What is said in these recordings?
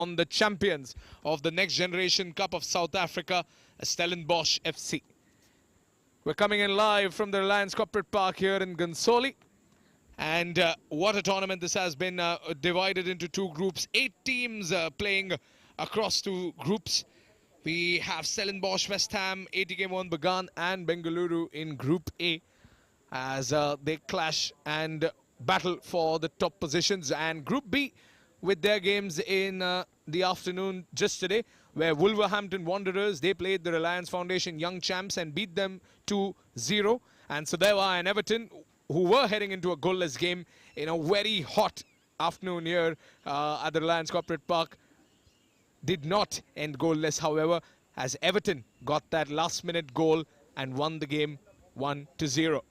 on the champions of the Next Generation Cup of South Africa, Stellenbosch FC. We're coming in live from the Reliance Corporate Park here in Gunsoli. And what a tournament this has been, divided into two groups. 8 teams playing across 2 groups. We have Stellenbosch, West Ham, ATK Mohun Bagan and Bengaluru in Group A as they clash and battle for the top positions. And Group B with their games in the afternoon just today, where Wolverhampton Wanderers, they played the Reliance Foundation Young Champs and beat them 2-0. And Sudewa and Everton, who were heading into a goalless game in a very hot afternoon here at the Reliance Corporate Park, did not end goalless, however, as Everton got that last-minute goal and won the game 1-0.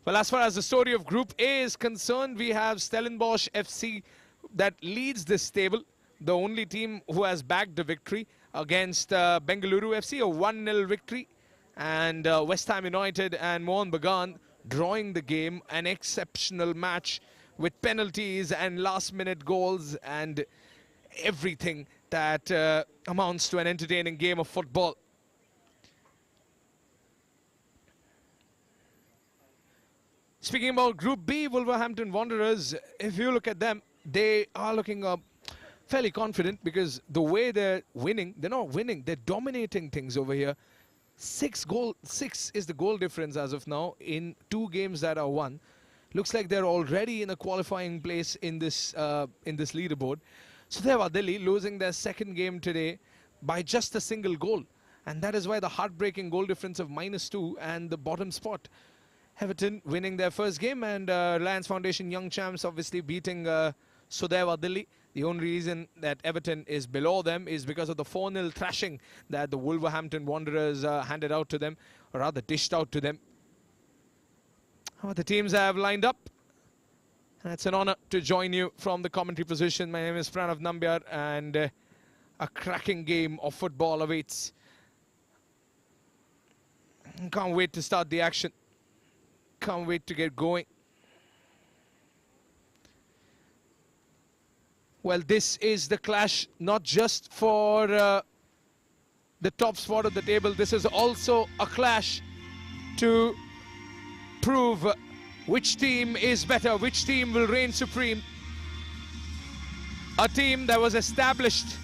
Well, as far as the story of Group A is concerned, we have Stellenbosch FC that leads this table, the only team who has bagged the victory against Bengaluru FC, a 1-0 victory, and West Ham United and Mohun Bagan drawing the game, an exceptional match with penalties and last-minute goals and everything that amounts to an entertaining game of football. Speaking about Group B, Wolverhampton Wanderers, if you look at them, they are looking fairly confident because the way they're winning, they're not winning, they're dominating things over here. 6 is the goal difference as of now in 2 games that are won. Looks like they're already in a qualifying place in this leaderboard. Sudewa Delhi losing their second game today by just a single goal, and that is why the heartbreaking goal difference of -2 and the bottom spot. Everton winning their first game, and Reliance Foundation Young Champs obviously beating Sudewa Delhi. The only reason that Everton is below them is because of the 4-0 thrashing that the Wolverhampton Wanderers handed out to them, or rather dished out to them. The teams have lined up. And it's an honor to join you from the commentary position. My name is Pranav Nambiar, and a cracking game of football awaits. Can't wait to start the action. Can't wait to get going. Well, this is the clash not just for the top spot of the table. This is also a clash to prove which team is better, which team will reign supreme. A team that was established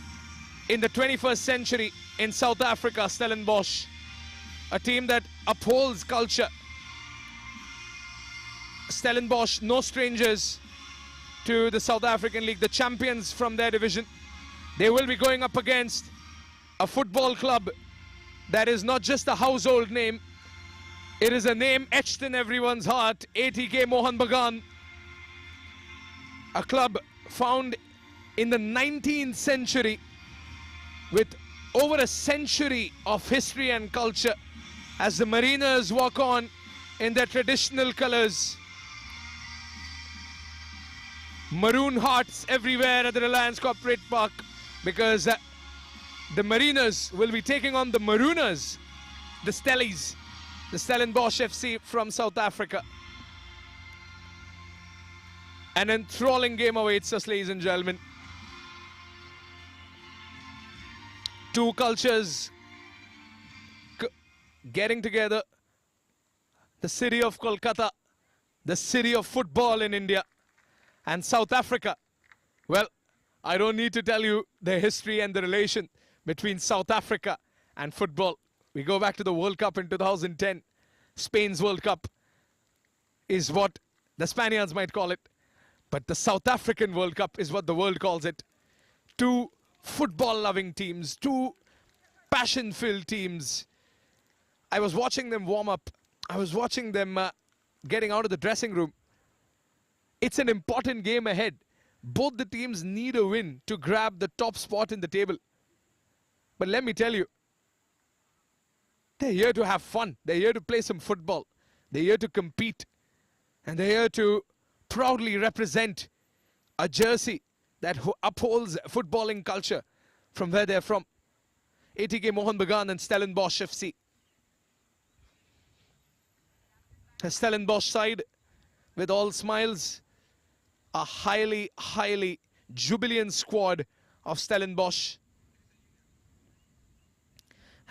in the 21st century in South Africa, Stellenbosch. A team that upholds culture. Stellenbosch, no strangers to the South African League, the champions from their division. They will be going up against a football club that is not just a household name. It is a name etched in everyone's heart, ATK Mohun Bagan. A club found in the 19th century with over a century of history and culture as the Mariners walk on in their traditional colors. Maroon hearts everywhere at the Reliance Corporate Park because the Mariners will be taking on the Marooners, the Stellies. The Stellenbosch FC from South Africa. An enthralling game awaits us, ladies and gentlemen. 2 cultures getting together. The city of Kolkata, the city of football in India, and South Africa. Well, I don't need to tell you the history and the relation between South Africa and football. We go back to the World Cup in 2010. Spain's World Cup is what the Spaniards might call it. But the South African World Cup is what the world calls it. 2 football-loving teams, 2 passion-filled teams. I was watching them warm up. I was watching them getting out of the dressing room. It's an important game ahead. Both the teams need a win to grab the top spot in the table. But let me tell you, they're here to have fun. They're here to play some football. They're here to compete. And they're here to proudly represent a jersey that upholds footballing culture from where they're from. ATK Mohun Bagan and Stellenbosch FC. A Stellenbosch side with all smiles. A highly jubilant squad of Stellenbosch.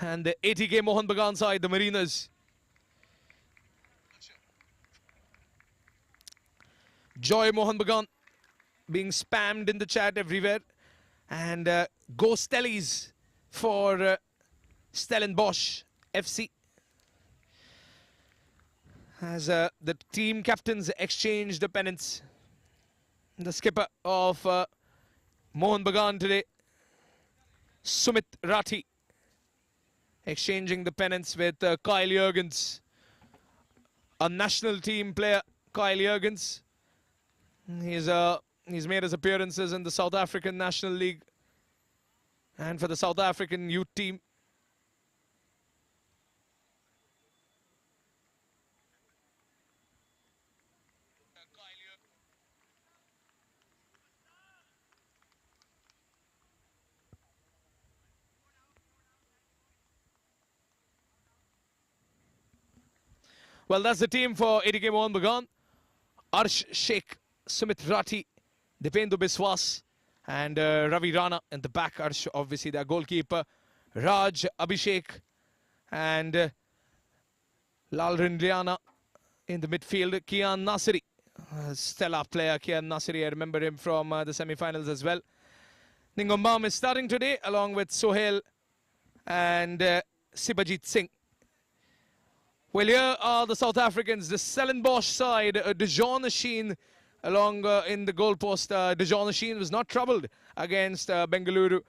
And the ATK Mohun Bagan side, the Mariners. Joy Mohun Bagan being spammed in the chat everywhere. And go Stellies for Stellenbosch FC. As the team captains exchange the pennants. The skipper of Mohun Bagan today, Sumit Rathi, exchanging the pennants with Kyle Jurgens, a national team player. Kyle Jurgens, he's made his appearances in the South African National League and for the South African youth team. Well, that's the team for ATK Mohun Bagan. Arsh Sheikh, Sumit Rathi, Dipendu Biswas, and Ravi Rana in the back. Arsh, obviously, their goalkeeper. Raj, Abhishek, and Lal Rindliana in the midfield. Kian Nasiri, stellar player Kian Nasiri. I remember him from the semi-finals as well. Ningombam is starting today along with Sohail and Sibajit Singh. Well, here are the South Africans, the Stellenbosch side. Dejan Sheen along in the goalpost. Dejan Sheen was not troubled against Bengaluru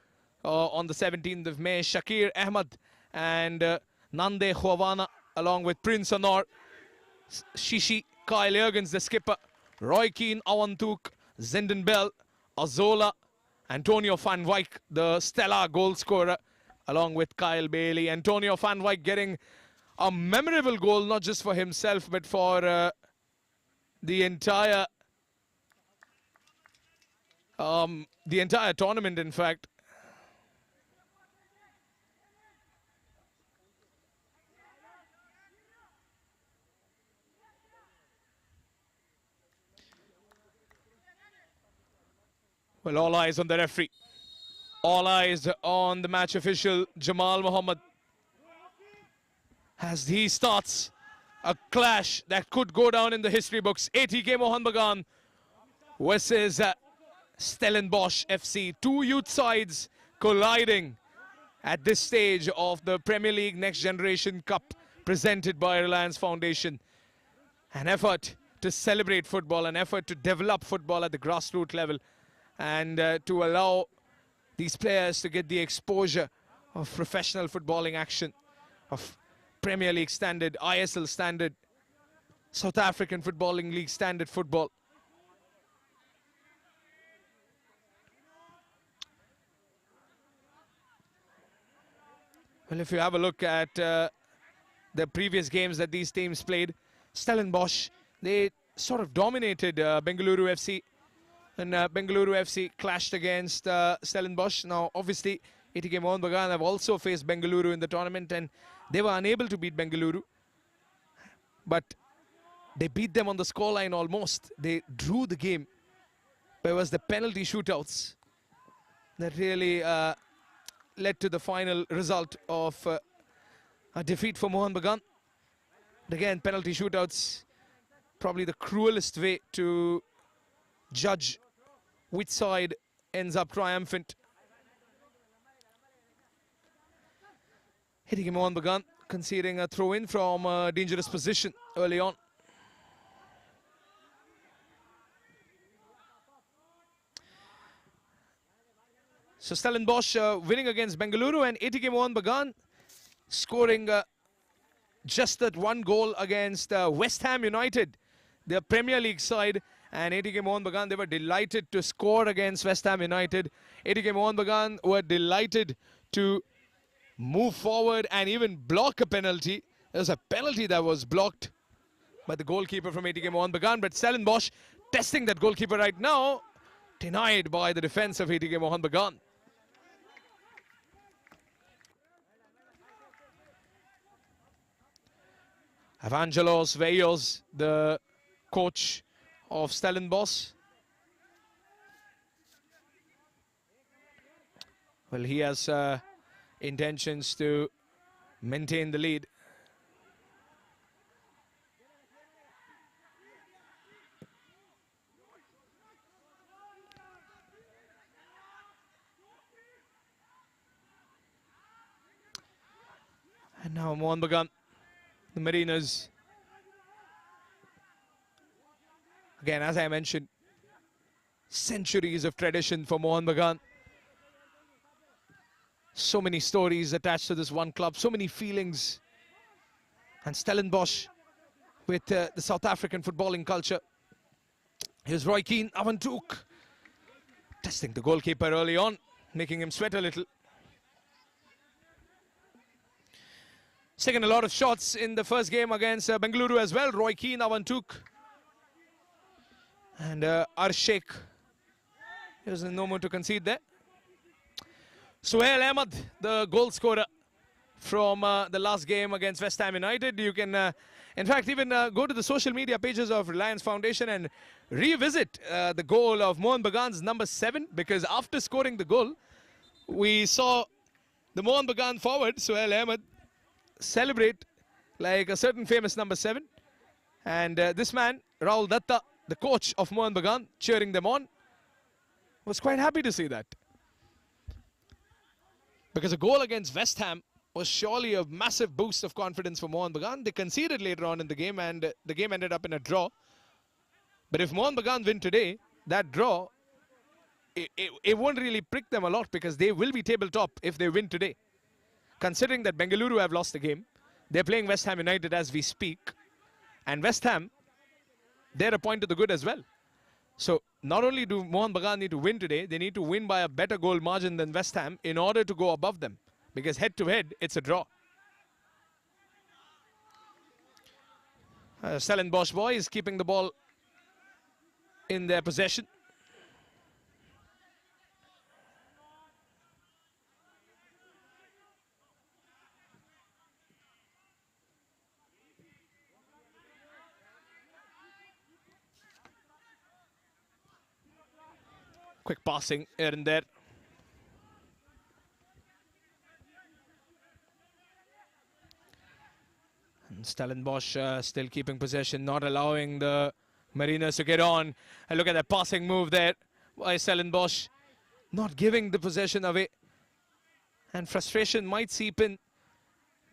on the 17th of May. Shakir Ahmad and Nande Khwawana along with Prince Honor. Shishi, Kyle Jurgens, the skipper. Roy Keane, Awantuk, Zinden Bell, Azola, Antonio van Wyk, the stellar goal scorer, along with Kyle Bailey. Antonio van Wyk getting a memorable goal, not just for himself, but for the entire tournament, in fact. Well, all eyes on the referee. All eyes on the match official, Jamal Muhammad, as he starts a clash that could go down in the history books. ATK Mohun Bagan versus Stellenbosch FC. Two youth sides colliding at this stage of the Premier League Next Generation Cup presented by Reliance Foundation. An effort to celebrate football, an effort to develop football at the grassroots level, and to allow these players to get the exposure of professional footballing action, of Premier League standard, ISL standard, South African Footballing League standard football. Well, if you have a look at the previous games that these teams played, Stellenbosch, they sort of dominated Bengaluru FC. And Bengaluru FC clashed against Stellenbosch. Now, obviously, ATK Mohun Bagan have also faced Bengaluru in the tournament, and they were unable to beat Bengaluru. But they beat them on the scoreline almost. They drew the game. But it was the penalty shootouts that really led to the final result of a defeat for Mohun Bagan. But again, penalty shootouts, probably the cruelest way to judge which side ends up triumphant. ATK Mohun Bagan conceding a throw-in from a dangerous position early on. So Stellenbosch winning against Bengaluru, and ATK Mohun Bagan scoring just that one goal against West Ham United, their Premier League side. And ATK Mohun Bagan, they were delighted to score against West Ham United. ATK Mohun Bagan were delighted to move forward and even block a penalty. There was a penalty that was blocked by the goalkeeper from ATK Mohun Bagan, but Stellenbosch testing that goalkeeper right now, denied by the defense of ATK Mohun Bagan. Evangelos Veios, the coach of Stellenbosch. Well, he has intentions to maintain the lead. And now Mohun Bagan, the Mariners. Again, as I mentioned, centuries of tradition for Mohun Bagan. So many stories attached to this one club, so many feelings. And Stellenbosch with the South African footballing culture. Here's Roy Keane, Avantuk, testing the goalkeeper early on, making him sweat a little. He's taken a lot of shots in the first game against Bengaluru as well. Roy Keane, Avantuk. And Arshek. There's no more to concede there. Suhail Ahmed, the goal scorer from the last game against West Ham United. You can, in fact, even go to the social media pages of Reliance Foundation and revisit the goal of Mohun Bagan's number 7, because after scoring the goal, we saw the Mohun Bagan forward, Suhail Ahmed, celebrate like a certain famous number 7. And this man, Rahul Datta, the coach of Mohun Bagan, cheering them on, was quite happy to see that. Because a goal against West Ham was surely a massive boost of confidence for Mohun Bagan. They conceded later on in the game, and the game ended up in a draw. But if Mohun Bagan win today, that draw, it won't really prick them a lot, because they will be tabletop if they win today. Considering that Bengaluru have lost the game, they're playing West Ham United as we speak. And West Ham, they're a point to the good as well. So not only do Mohun Bagan need to win today, they need to win by a better goal margin than West Ham in order to go above them. Because head-to-head, it's a draw. Stellenbosch boys keeping the ball in their possession. Quick passing here and there. And Stellenbosch still keeping possession, not allowing the Mariners to get on. And look at that passing move there by Stellenbosch, not giving the possession away. And frustration might seep in,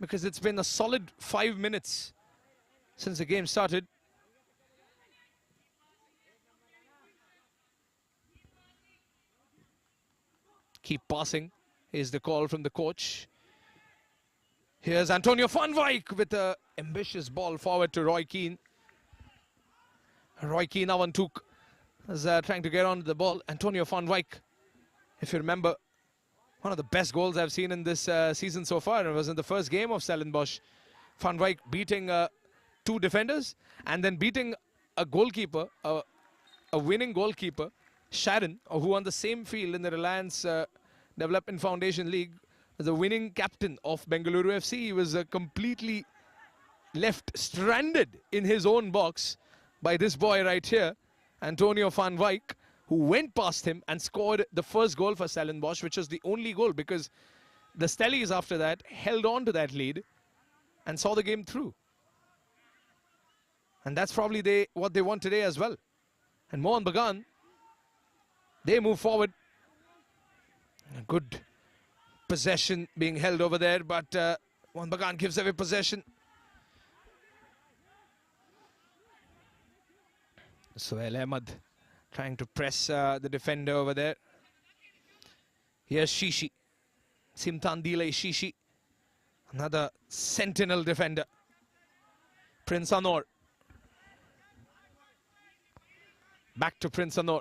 because it's been a solid 5 minutes since the game started. Keep passing is the call from the coach. Here's Antonio van Wijk with an ambitious ball forward to Roy Keane. Roy Keane, Avantuk, is trying to get onto the ball. Antonio van Wijk, if you remember, one of the best goals I've seen in this season so far. It was in the first game of Stellenbosch. Van Wijk beating 2 defenders and then beating a goalkeeper, a winning goalkeeper, Sharon, who on the same field in the Reliance Development Foundation League, the winning captain of Bengaluru FC. He was completely left stranded in his own box by this boy right here, Antonio van Wijk, who went past him and scored the first goal for Stellenbosch, which was the only goal, because the Stellies after that held on to that lead and saw the game through. And that's probably what they want today as well. And Mohun Bagan, they move forward. A good possession being held over there, but Mohun Bagan gives away possession. Suhail Ahmed trying to press the defender over there. Here's Shishi. Simtandile Shishi. Another sentinel defender. Prince Anor. Back to Prince Anor.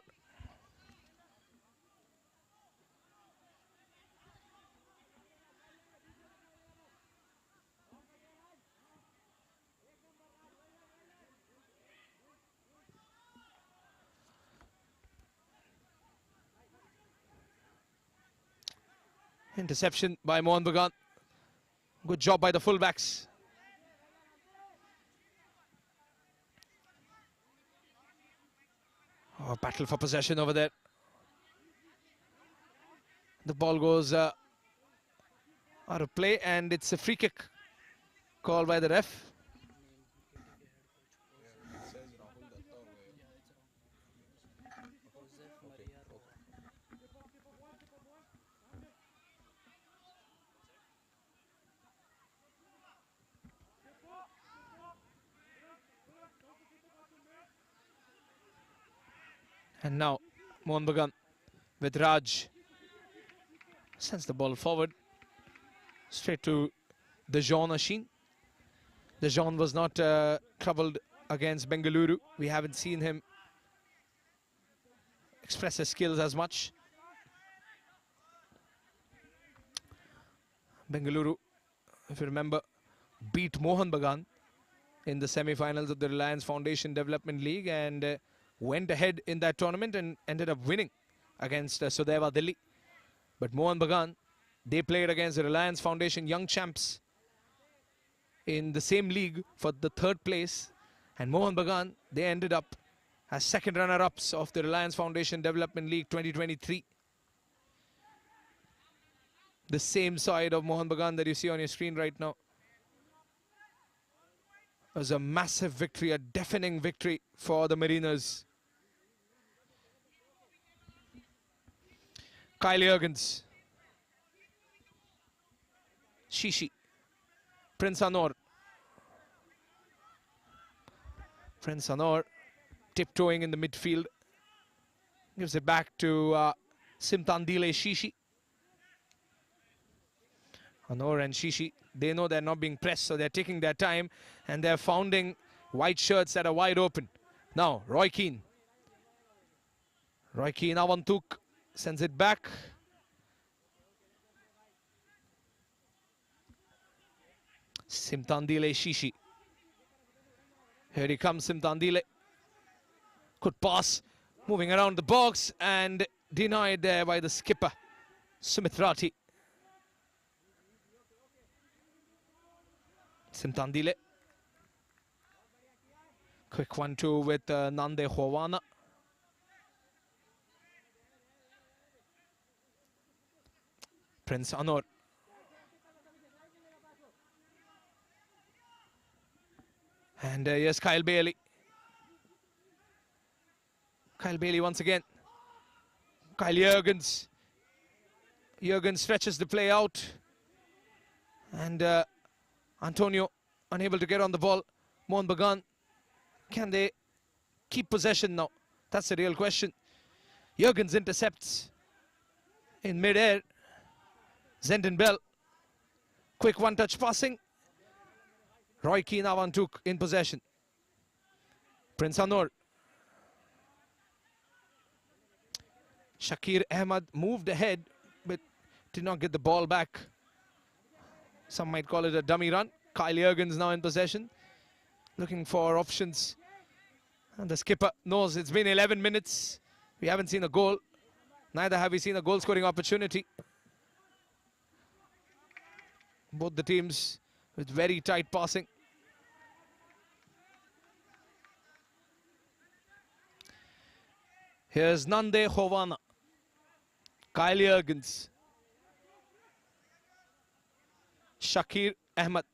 Interception by Mohun Bagan. Good job by the fullbacks. Oh, battle for possession over there. The ball goes out of play, and it's a free kick called by the ref. And now Mohun Bagan with Raj sends the ball forward straight to Dejan Ashin. Dejan was not troubled against Bengaluru. We haven't seen him express his skills as much. Bengaluru, if you remember, beat Mohun Bagan in the semi-finals of the Reliance Foundation Development League, and went ahead in that tournament and ended up winning against Sudeva Delhi. But Mohun Bagan, they played against the Reliance Foundation Young Champs in the same league for the third place, and Mohun Bagan, they ended up as second runner-ups of the Reliance Foundation Development League 2023. The same side of Mohun Bagan that you see on your screen right now. It was a massive victory, a deafening victory for the Mariners. Kyle Jurgens, Shishi, Prince Anor. Prince Anor tiptoeing in the midfield. Gives it back to Simtandile Shishi. Anor and Shishi, they know they're not being pressed, so they're taking their time, and they're founding white shirts that are wide open. Now, Roy Keane. Roy Keane, Avantuk sends it back. Simtandile Shishi. Here he comes, Simtandile. Good pass, moving around the box, and denied there by the skipper, Sumitrati. Simtandile. Quick 1-2 with Nande Howana. Prince Anor. And yes, Kyle Bailey. Kyle Bailey once again. Kyle Jurgens. Jurgens stretches the play out. And Antonio unable to get on the ball. Mohun Bagan, can they keep possession now? That's the real question. Jurgens intercepts in mid-air. Zenden Bell, quick one-touch passing. Roy Keane Avantuk in possession. Prince Anor. Shakir Ahmad moved ahead, but did not get the ball back. Some might call it a dummy run. Kyle Jurgens now in possession, looking for options. And the skipper knows it's been 11 minutes. We haven't seen a goal. Neither have we seen a goal-scoring opportunity. Both the teams with very tight passing. Here's Nande Howana. Kyle Jurgens. Shakir Ahmad.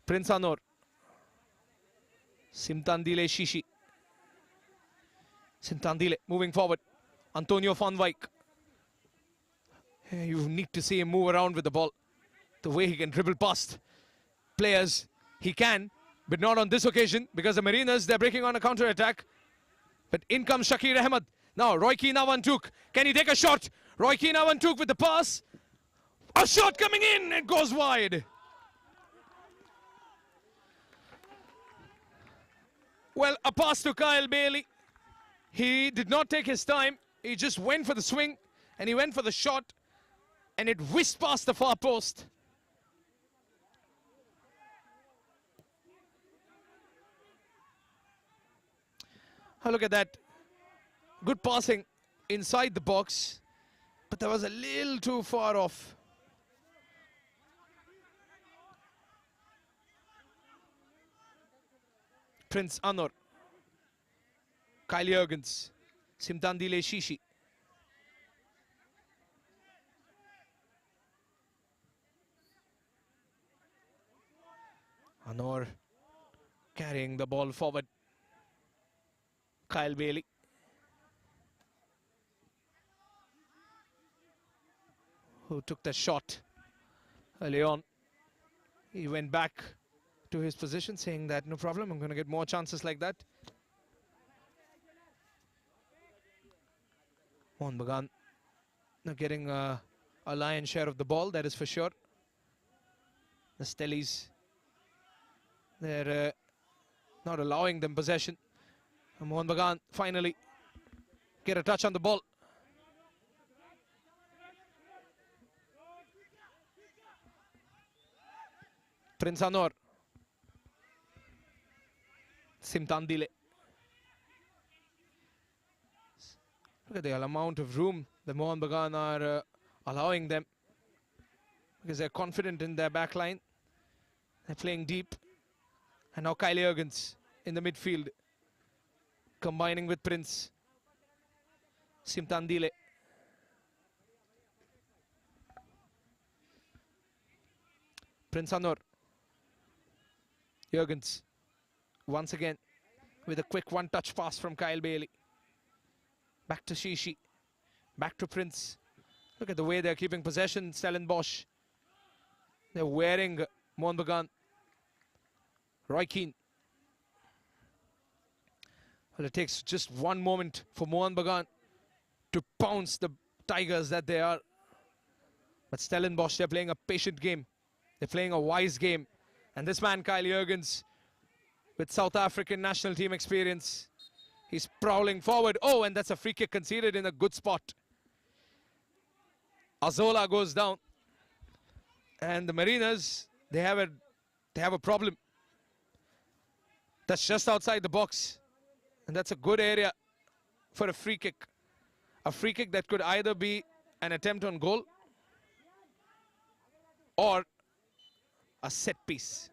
Prince Anor. Simtandile Shishi. Simtandile moving forward. Antonio van Wijk. You need to see him move around with the ball. The way he can dribble past players, he can, but not on this occasion, because the Mariners, they're breaking on a counter-attack. But in comes Shakir Ahmad. Now, Roy Keane Avantuk. Can he take a shot? Roy Keane Avantuk with the pass. A shot coming in. It goes wide. Well, a pass to Kyle Bailey. He did not take his time. He just went for the swing, and he went for the shot, and it whizzed past the far post. Oh, look at that. Good passing inside the box, but that was a little too far off. Prince Anor. Kyle Jurgens. Simtandile Shishi. Anor carrying the ball forward. Kyle Bailey. Who took the shot early on. He went back to his position saying that no problem, I'm going to get more chances like that. Mohun Bagan not getting a lion's share of the ball, that is for sure. The Stellies, they're not allowing them possession. And Mohun Bagan finally get a touch on the ball. Prince Anor. Simtandile. Look at the amount of room the Mohun Bagan are allowing them, because they're confident in their back line. They're playing deep. And now Kyle Jurgens in the midfield, combining with Prince. Simtandile. Prince Anor. Jurgens once again with a quick one-touch pass from Kyle Bailey. Back to Shishi. Back to Prince. Look at the way they're keeping possession, Stellenbosch. They're wearing Mohun Bagan. Roy Keane. Well, it takes just one moment for Mohun Bagan to pounce the Tigers that they are. But Stellenbosch, they're playing a patient game. They're playing a wise game. And this man, Kyle Jurgens, with South African national team experience, he's prowling forward. Oh, and that's a free kick conceded in a good spot. Azola goes down. And the Mariners, they have a problem. That's just outside the box. And that's a good area for a free kick. A free kick that could either be an attempt on goal or a set piece.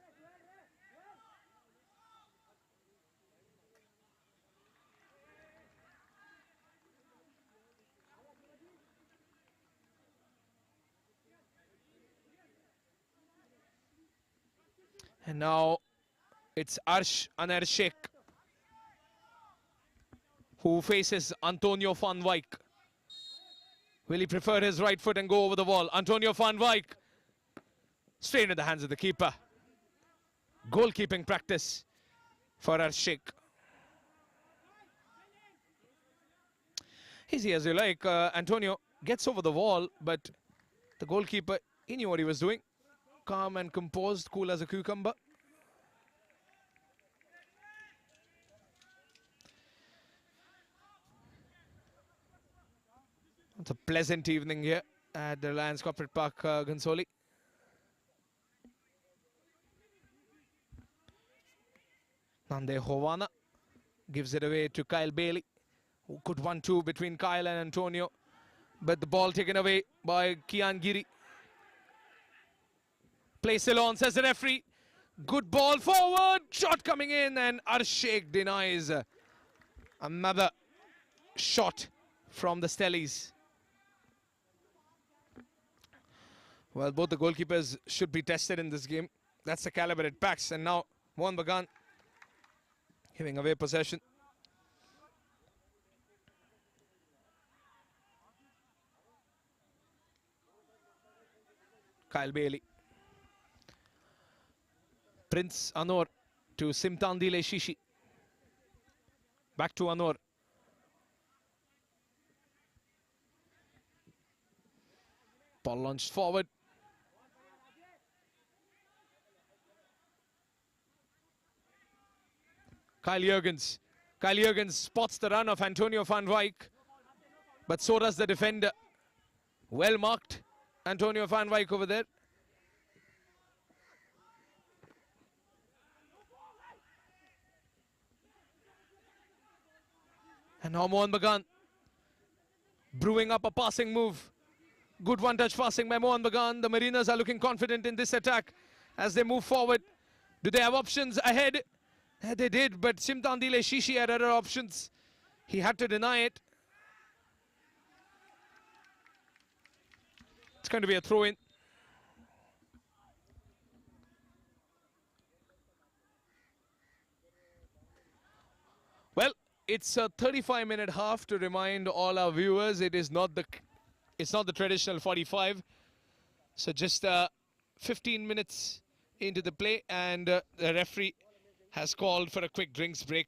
And now it's Arsh Anershek who faces Antonio van Wyk. Will he prefer his right foot and go over the wall? Antonio van Wyk straight in the hands of the keeper. Goalkeeping practice for Arshek. Easy as you like. Antonio gets over the wall, but the goalkeeper, he knew what he was doing. Calm and composed, cool as a cucumber. It's a pleasant evening here at the Lions Corporate Park, Gansoli. Nande Hovana gives it away to Kyle Bailey, who could 1-2 between Kyle and Antonio, but the ball taken away by Kian Giri. Play still on, says the referee. Good ball forward, shot coming in, and Arshek denies another shot from the Stellies. Well, both the goalkeepers should be tested in this game. That's the caliber it packs. And now Mohun Bagan giving away possession. Kyle Bailey. Prince Anor to Simtandile Shishi. Back to Anor. Ball launched forward. Kyle Jurgens. Kyle Jurgens spots the run of Antonio van Wyk, but so does the defender. Well marked, Antonio van Wyk over there. And now Mohun Bagan brewing up a passing move. Good one-touch passing by Mohun Bagan. The Mariners are looking confident in this attack as they move forward. Do they have options ahead? They did, but Simtandile Shishi had other options. He had to deny it. It's going to be a throw-in. it's a 35-minute half. To remind all our viewers, it's not the traditional 45. So just 15 minutes into the play, and the referee has called for a quick drinks break.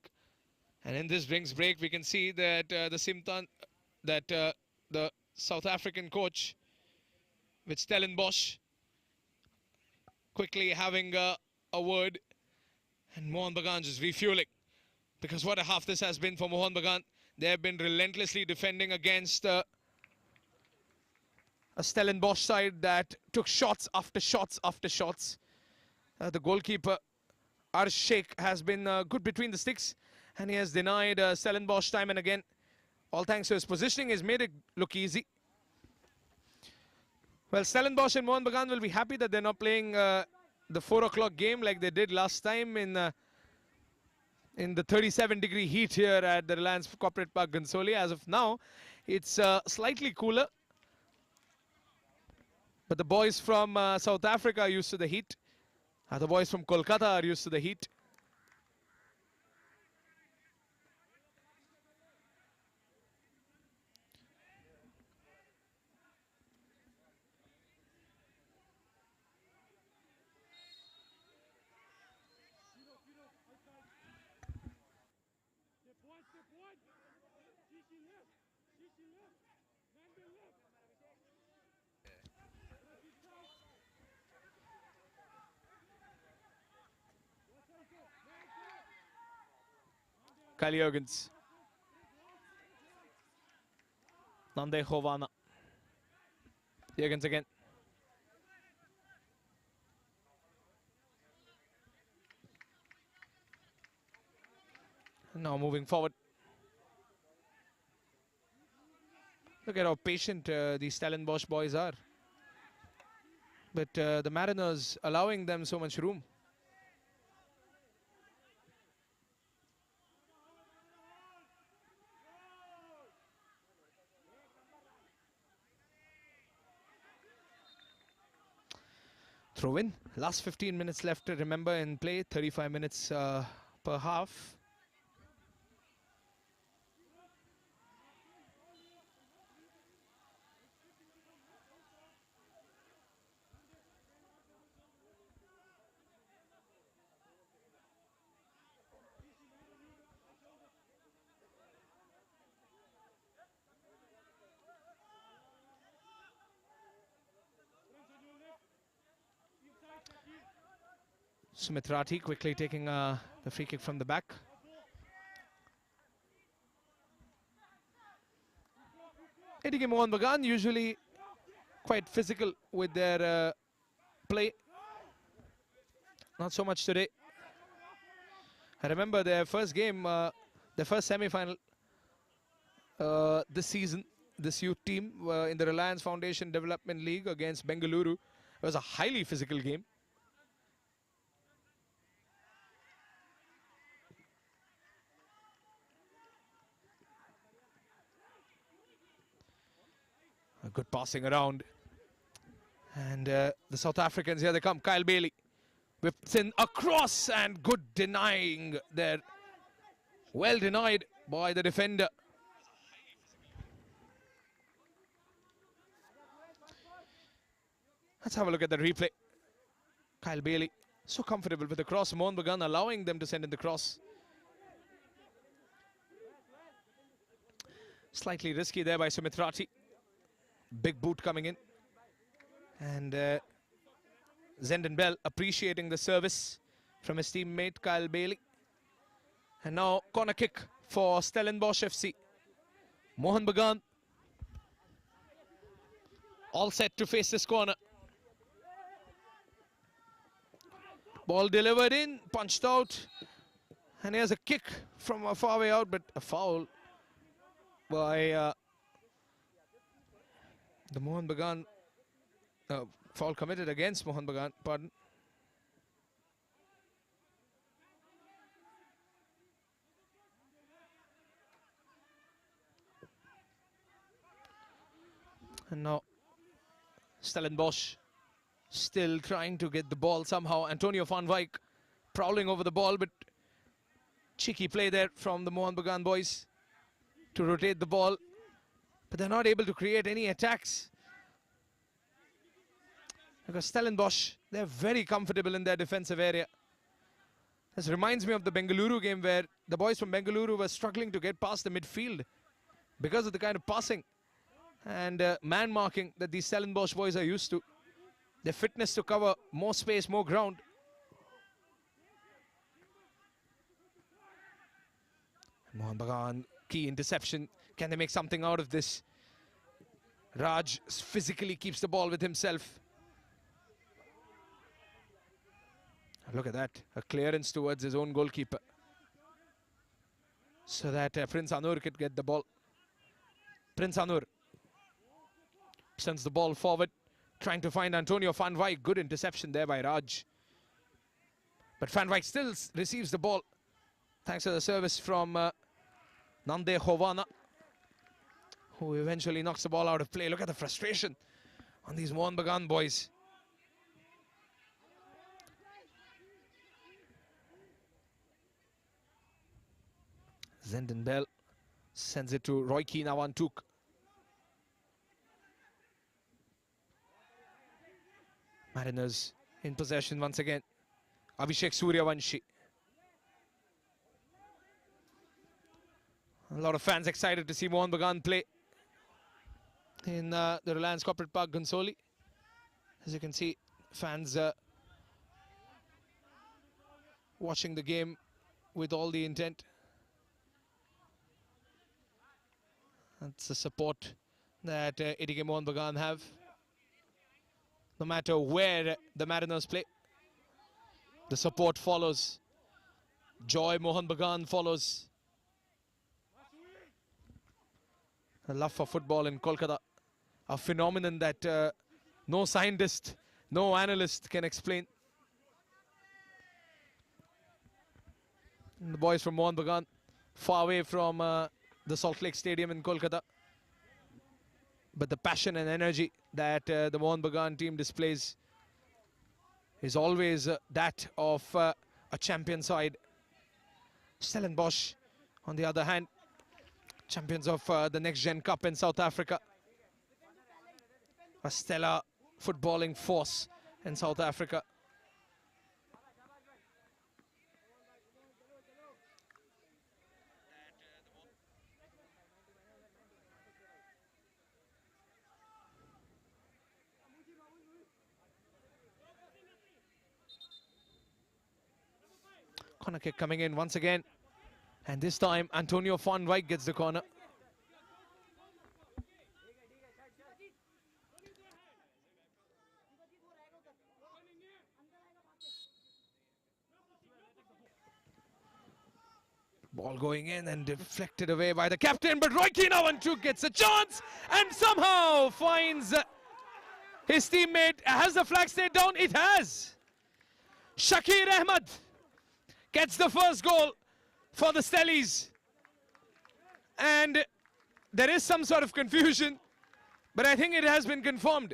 And in this drinks break, we can see that the South African coach with Stellenbosch quickly having a word, and Mohun Bagan just refueling, because what a half this has been for Mohun Bagan. They have been relentlessly defending against a Stellenbosch side that took shots after shots after shots. The goalkeeper Arsh Sheikh has been good between the sticks, and he has denied Stellenbosch time and again. All thanks to his positioning, he's made it look easy. Well, Stellenbosch and Mohun Bagan will be happy that they're not playing the 4 o'clock game like they did last time in the 37-degree heat here at the Reliance Corporate Park, Gansoli. As of now, it's slightly cooler. But the boys from South Africa are used to the heat. The boys from Kolkata are used to the heat. Kyle Jurgens. Nande Hovana. Jurgens again. Now moving forward. Look at how patient these Stellenbosch boys are. But the Mariners allowing them so much room. Throw in. Last 15 minutes left to remember in play. 35 minutes per half. Sumitrati quickly taking the free kick from the back. ATK Mohun Bagan usually quite physical with their play. Not so much today. I remember their first game, their first semi-final this season, this youth team in the Reliance Foundation Development League against Bengaluru. It was a highly physical game. A good passing around. And the South Africans, here they come. Kyle Bailey whips in across, and good denying there. Well denied by the defender. Let's have a look at the replay. Kyle Bailey, so comfortable with the cross. Mohun Bagan allowing them to send in the cross. Slightly risky there by Sumitrati. Big boot coming in. And Zenden Bell appreciating the service from his teammate Kyle Bailey. And now corner kick for Stellenbosch FC. Mohun Bagan all set to face this corner. Ball delivered in, punched out. And here's a kick from a far way out, but a foul by the Mohun Bagan. Foul committed against Mohun Bagan, pardon. And now Stellenbosch still trying to get the ball somehow. Antonio van Wyk prowling over the ball, but Cheeky play there from the Mohun Bagan boys to rotate the ball, but they're not able to create any attacks. Because Stellenbosch, they're very comfortable in their defensive area. This reminds me of the Bengaluru game where the boys from Bengaluru were struggling to get past the midfield because of the kind of passing and man marking that these Stellenbosch boys are used to. Their fitness to cover more space, more ground. Mohun Bagan, key interception. Can they make something out of this? Raj physically keeps the ball with himself. Look at that, a clearance towards his own goalkeeper. So that Prince Anur could get the ball. Prince Anur sends the ball forward, trying to find Antonio Van Wyk. Good interception there by Raj. But Van Wyk still receives the ball, thanks to the service from Nande Hovana, who eventually knocks the ball out of play. Look at the frustration on these Mohun Bagan boys. Zenden Bell sends it to Royki Nawantuk. Mariners in possession once again. Abhishek Suryavanshi. A lot of fans excited to see Mohun Bagan play in the Reliance Corporate Park, Ghantoli. As you can see, fans watching the game with all the intent. That's the support that ATK Mohun Bagan have. No matter where the Mariners play, the support follows. Joy Mohun Bagan follows. A love for football in Kolkata, a phenomenon that no scientist, no analyst can explain. And the boys from Mohun Bagan, far away from the Salt Lake Stadium in Kolkata. But the passion and energy that the Mohun Bagan team displays is always that of a champion side. Stellenbosch, on the other hand, champions of the Next Gen Cup in South Africa. A stellar footballing force in South Africa. Corner kick coming in once again. And this time, Antonio Van Wyk gets the corner. Ball going in and deflected away by the captain, but Royki Nawantuk gets a chance and somehow finds his teammate. Has the flag stayed down? It has. Shakir Ahmed gets the first goal for the Stellies. And there is some sort of confusion, but I think it has been confirmed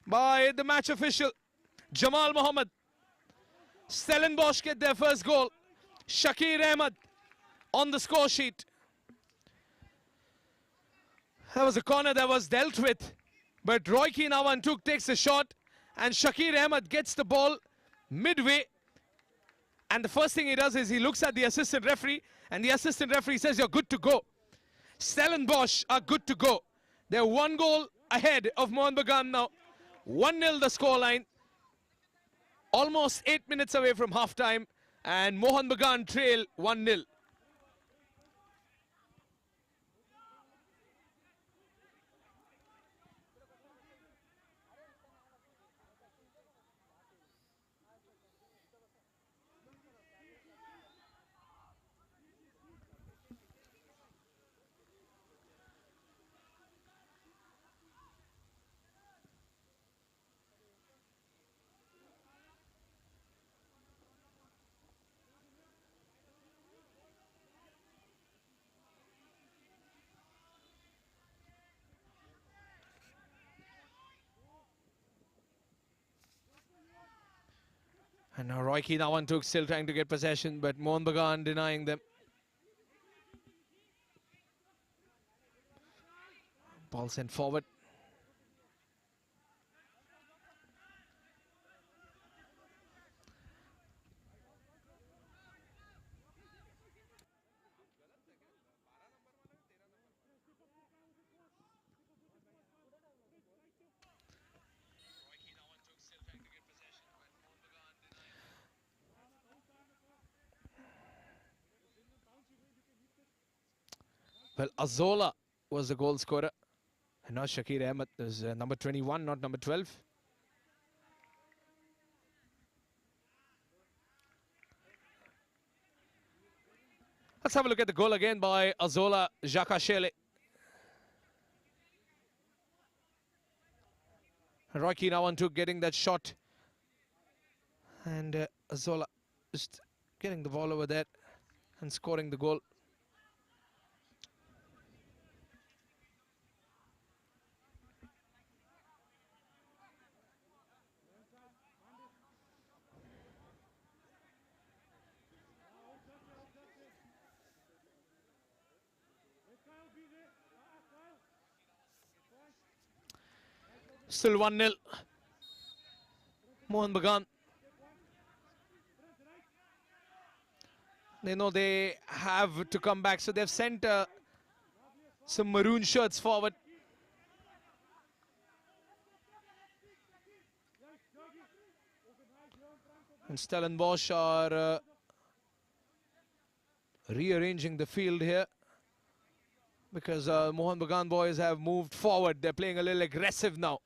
by the match official, Jamal Mohammed. Stellenbosch get their first goal. Shakir Ahmed on the score sheet. That was a corner that was dealt with, but Royki Nawantuk takes a shot and Shakir Ahmed gets the ball midway. And the first thing he does is he looks at the assistant referee, and the assistant referee says, "You're good to go." Stellenbosch are good to go. They're one goal ahead of Mohun Bagan now. 1-0 the scoreline. Almost 8 minutes away from half-time, and Mohun Bagan trail 1-0. And now Royke now on took, still trying to get possession, but Mohun Bagan denying them. Ball sent forward. Well, Azola was the goal scorer. And not Shakir Ahmed. It was number 21, not number 12. Let's have a look at the goal again by Azola Jakashele. Royke now on to getting that shot. And Azola just getting the ball over there and scoring the goal. Still 1-0. Mohun Bagan. They know they have to come back, so they've sent some maroon shirts forward. And Stellenbosch are rearranging the field here because Mohun Bagan boys have moved forward. They're playing a little aggressive now.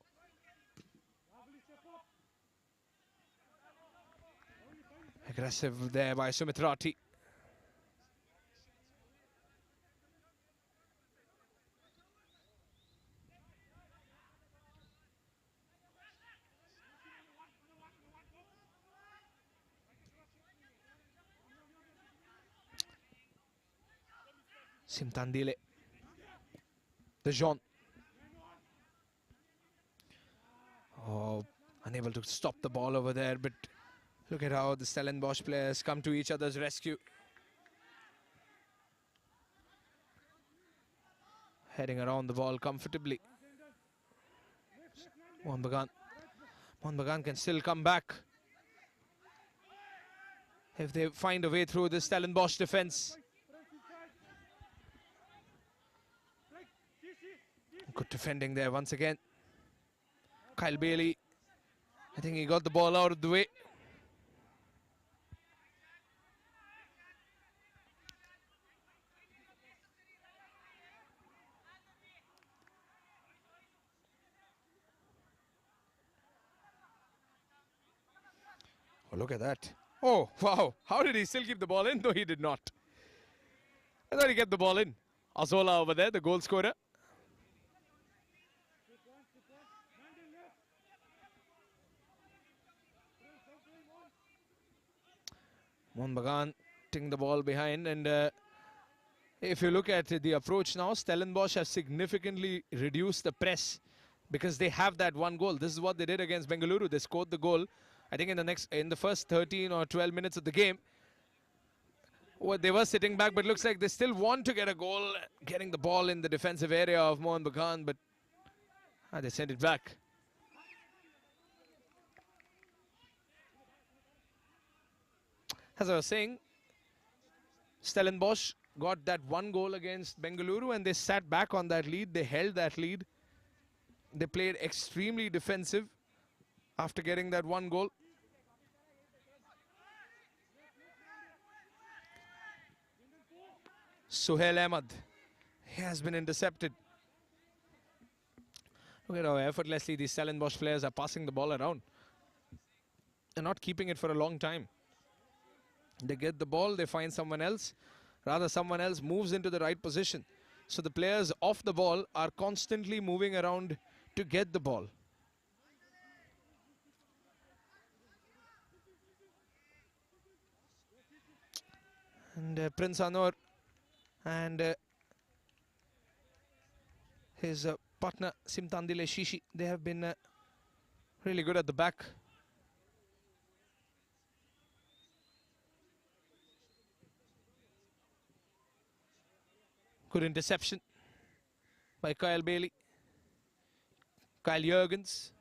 Aggressive there by Sumitrati. Simtandile. De Jong. Oh, unable to stop the ball over there, but look at how the Stellenbosch players come to each other's rescue. Heading around the ball comfortably. Mohun Bagan. Mohun Bagan can still come back if they find a way through the Stellenbosch defence. Good defending there once again. Kyle Bailey, I think he got the ball out of the way. Oh, look at that. Oh, wow. How did he still keep the ball in? No, he did not. I thought he kept the ball in. Azola over there, the goal scorer. Mohun Bagan taking the ball behind, and if you look at the approach now, Stellenbosch have significantly reduced the press because they have that one goal. This is what they did against Bengaluru. They scored the goal, I think in the first 13 or 12 minutes of the game. Well, they were sitting back, but looks like they still want to get a goal, getting the ball in the defensive area of Mohun Bagan, but they sent it back. As I was saying, Stellenbosch got that one goal against Bengaluru and they sat back on that lead. They held that lead. They played extremely defensive after getting that one goal. Suhail Ahmed, he has been intercepted. Look at how effortlessly these Stellenbosch players are passing the ball around. They're not keeping it for a long time. They get the ball, they find someone else. Rather, someone else moves into the right position. So the players off the ball are constantly moving around to get the ball. And Prince Anwar and his partner Simtandile Shishi, they have been really good at the back. Good interception by Kyle Bailey. Kyle Jurgens.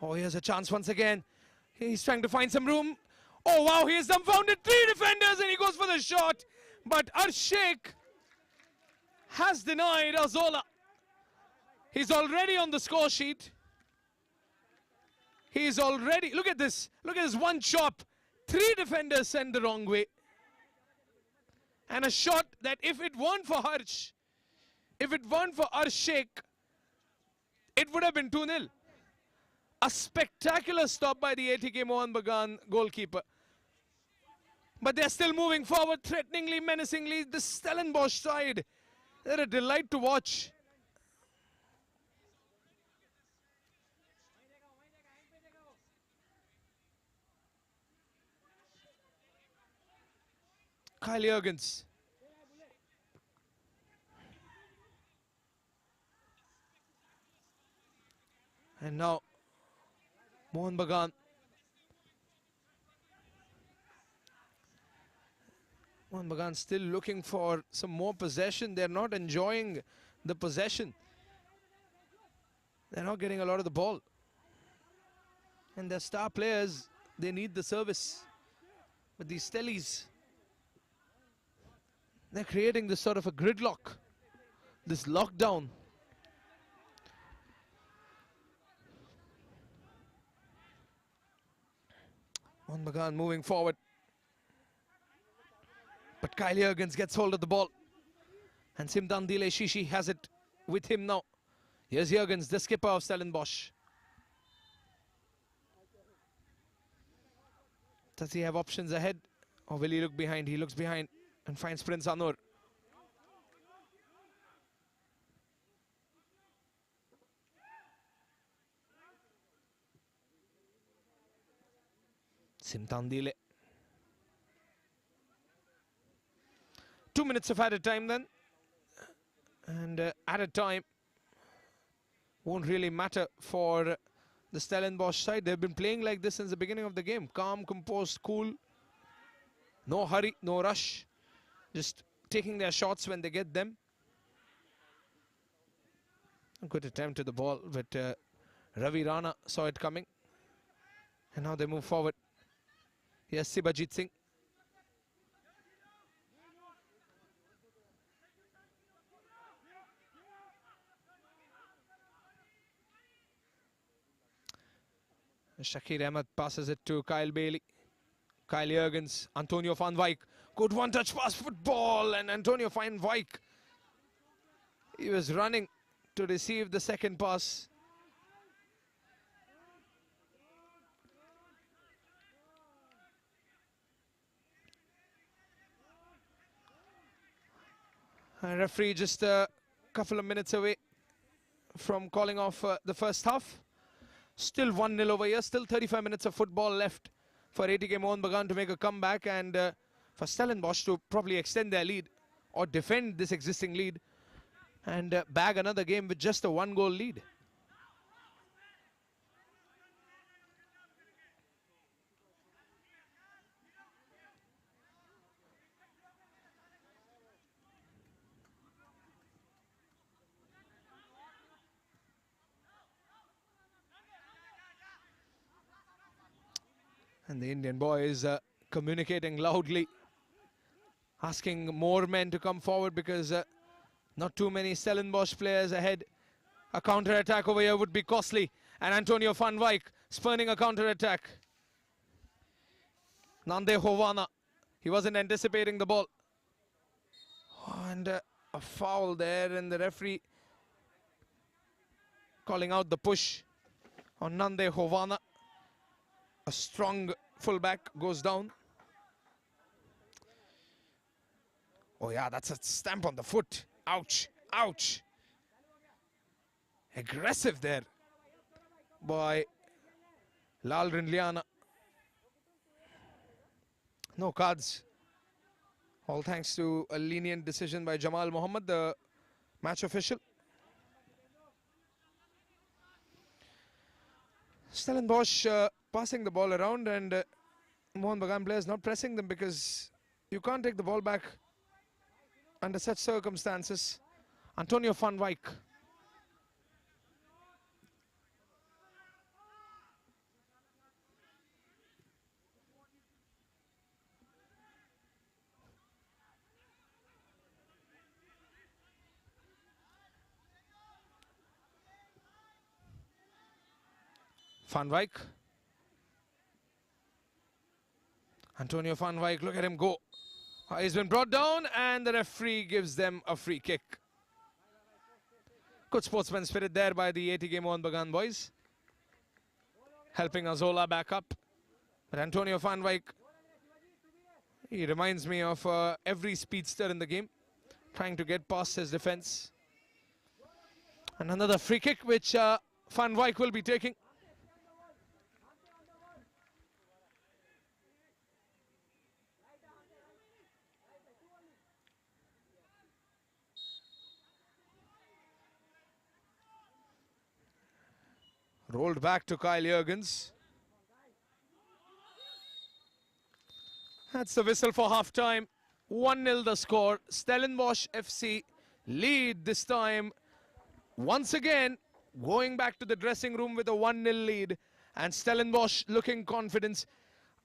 Oh, here's a chance once again. He's trying to find some room. Oh, wow, he has dumbfounded 3 defenders and he goes for the shot. But Arshik has denied Azola. He's already on the score sheet. He's already, look at this one chop. 3 defenders sent the wrong way. And a shot that if it weren't for Harsh, if it weren't for Arshik, it would have been 2-0. A spectacular stop by the ATK Mohun Bagan goalkeeper. But they're still moving forward, threateningly, menacingly. The Stellenbosch side, they're a delight to watch. Kyle Jurgens. And now, Mohun Bagan. Mohun Bagan still looking for some more possession. They're not enjoying the possession. They're not getting a lot of the ball. And their star players, they need the service. But these Stellies, they're creating this sort of a gridlock, this lockdown. Mohun Bagan moving forward. But Kyle Jurgens gets hold of the ball. And Simtan Dile Shishi has it with him now. Here's Jurgens, the skipper of Stellenbosch. Does he have options ahead? Or will he look behind? He looks behind and finds Prince Anur. Simtan Dile. 2 minutes of added time then. And added time won't really matter for the Stellenbosch side. They've been playing like this since the beginning of the game. Calm, composed, cool. No hurry, no rush. Just taking their shots when they get them. A good attempt to the ball, but Ravi Rana saw it coming. And now they move forward. Here's Sibajit Singh. Shakir Ahmed passes it to Kyle Bailey. Kyle Jurgens, Antonio van Wijk. Good one-touch pass football, and Antonio van Wijk. He was running to receive the second pass. And referee just a couple of minutes away from calling off the first half. Still 1-0 over here. Still 35 minutes of football left for ATK Mohun Bagan to make a comeback and for Stellenbosch to probably extend their lead or defend this existing lead and bag another game with just a 1-goal lead. And the Indian boys communicating loudly, asking more men to come forward because not too many Stellenbosch players ahead. A counter-attack over here would be costly. And Antonio van Wijk spurning a counter-attack. Nande Hovana, he wasn't anticipating the ball. Oh, and a foul there, and the referee calling out the push on Nande Hovana. A strong fullback goes down. Oh yeah, that's a stamp on the foot. Ouch, ouch. Aggressive there by Lal Rindliana. No cards. All thanks to a lenient decision by Jamal Mohammed, the match official. Stellenbosch passing the ball around, and Mohun Bagan players not pressing them because you can't take the ball back under such circumstances. Antonio van Wijk. Van Wijk. Antonio van Wijk, look at him go. He's been brought down and the referee gives them a free kick. Good sportsman spirit there by the ATK Mohun Bagan boys. Helping Azola back up. But Antonio van Wijk, he reminds me of every speedster in the game, trying to get past his defense. And another free kick which Van Wijk will be taking. Rolled back to Kyle Jurgens. That's the whistle for half-time. 1-0 the score. Stellenbosch FC lead this time. Once again, going back to the dressing room with a 1-0 lead. And Stellenbosch looking confident.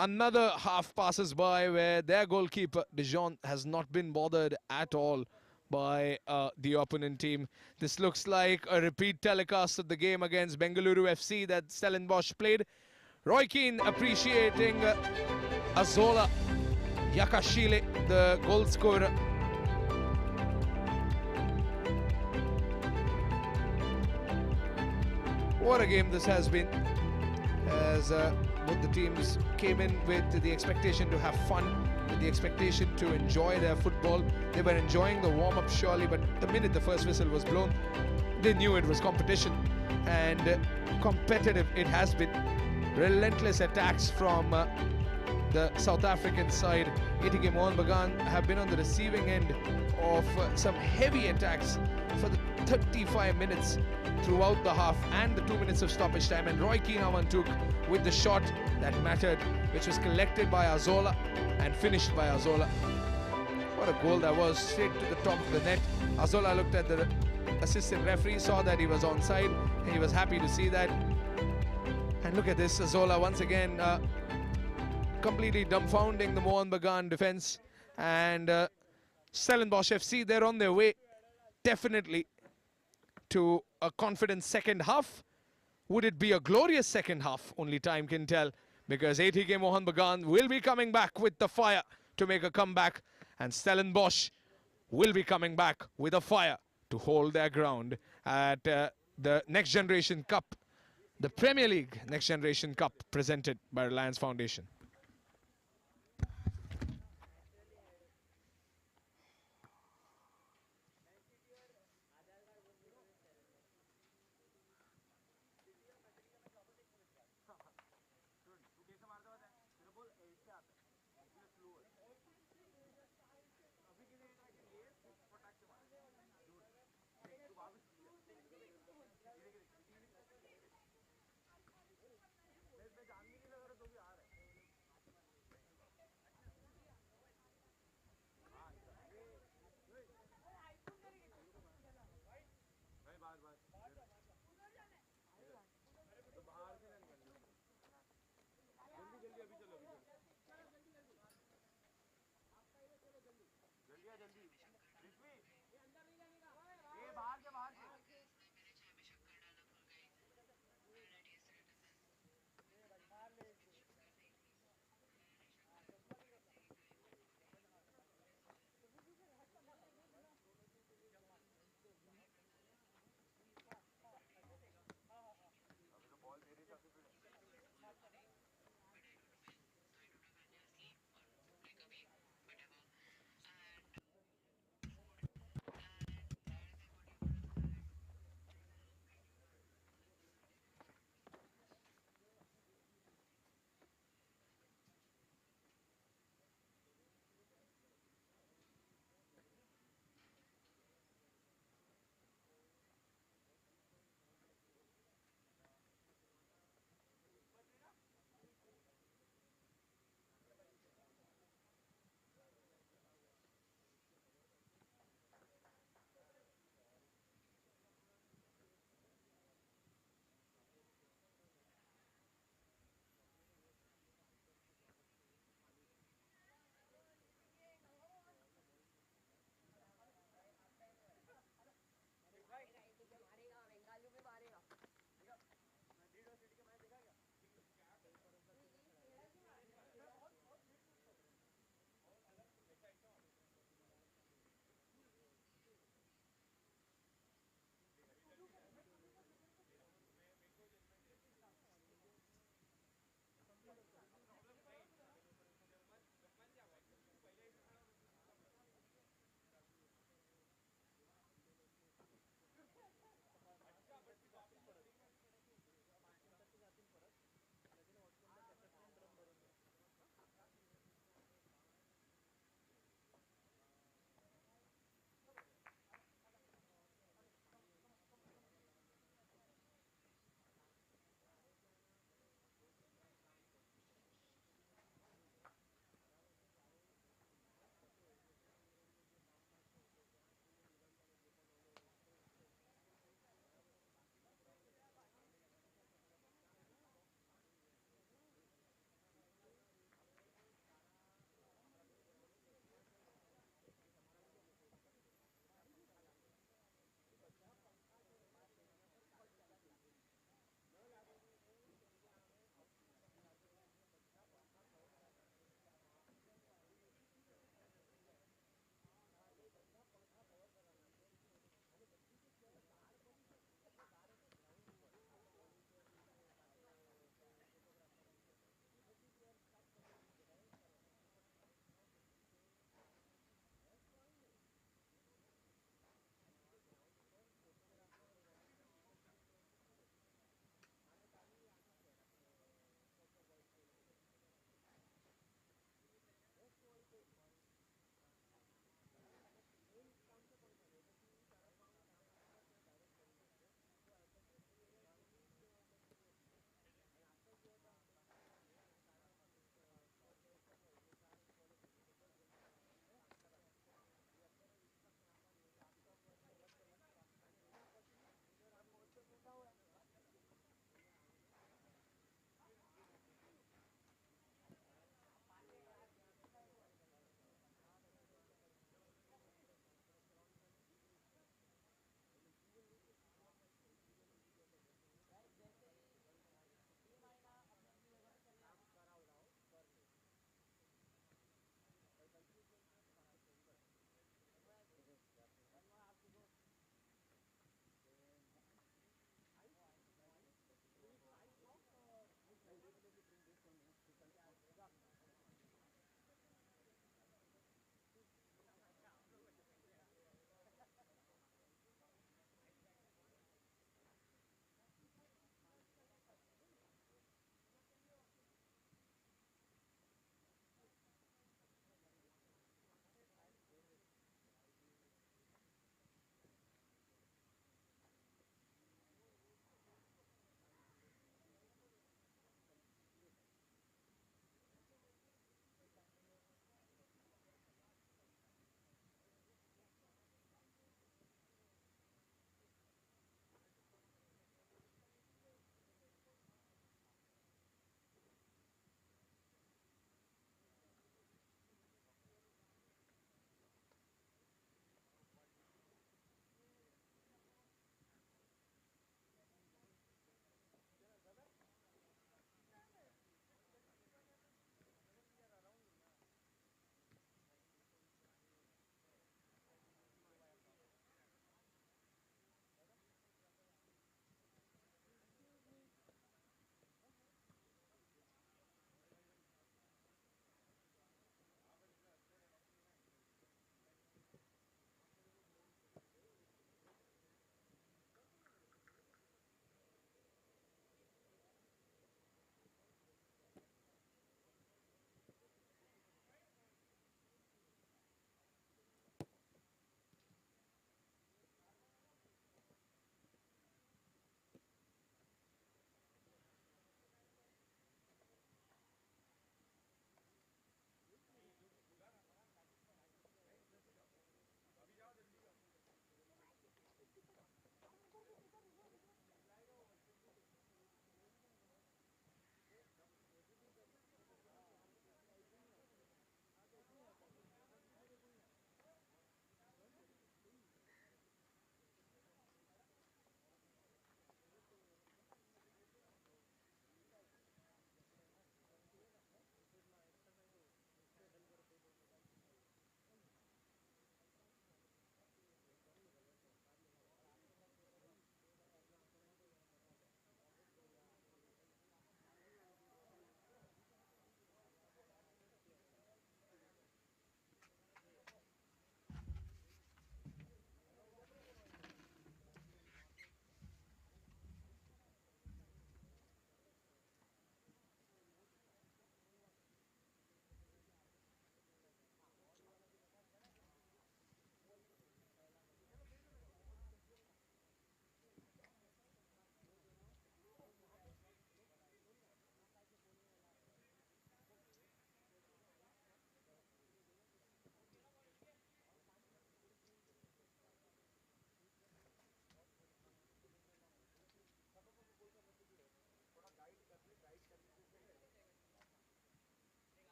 Another half passes by where their goalkeeper, Dijon, has not been bothered at all by the opponent team. This looks like a repeat telecast of the game against Bengaluru FC that Stellenbosch played. Roy Keane appreciating Azola Yakashile, the goal scorer. What a game this has been, as both the teams came in with the expectation to have fun, with the expectation to enjoy their football. They were enjoying the warm-up surely, but the minute the first whistle was blown, they knew it was competition, and competitive it has been. Relentless attacks from the South African side. ATK Mohun Bagan have been on the receiving end of some heavy attacks for the 35 minutes throughout the half and the 2 minutes of stoppage time, and Roy Keane took with the shot that mattered, which was collected by Azola and finished by Azola. What a goal that was, straight to the top of the net. Azola looked at the assistant referee, saw that he was onside, and he was happy to see that. And look at this, Azola once again completely dumbfounding the Mohun Bagan defense. And Stellenbosch FC, they're on their way definitely to a confident second half. Would it be a glorious second half? Only time can tell, because ATK Mohun Bagan will be coming back with the fire to make a comeback, and Stellenbosch will be coming back with a fire to hold their ground at the Next Generation Cup, the Premier League Next Generation Cup, presented by Reliance Foundation.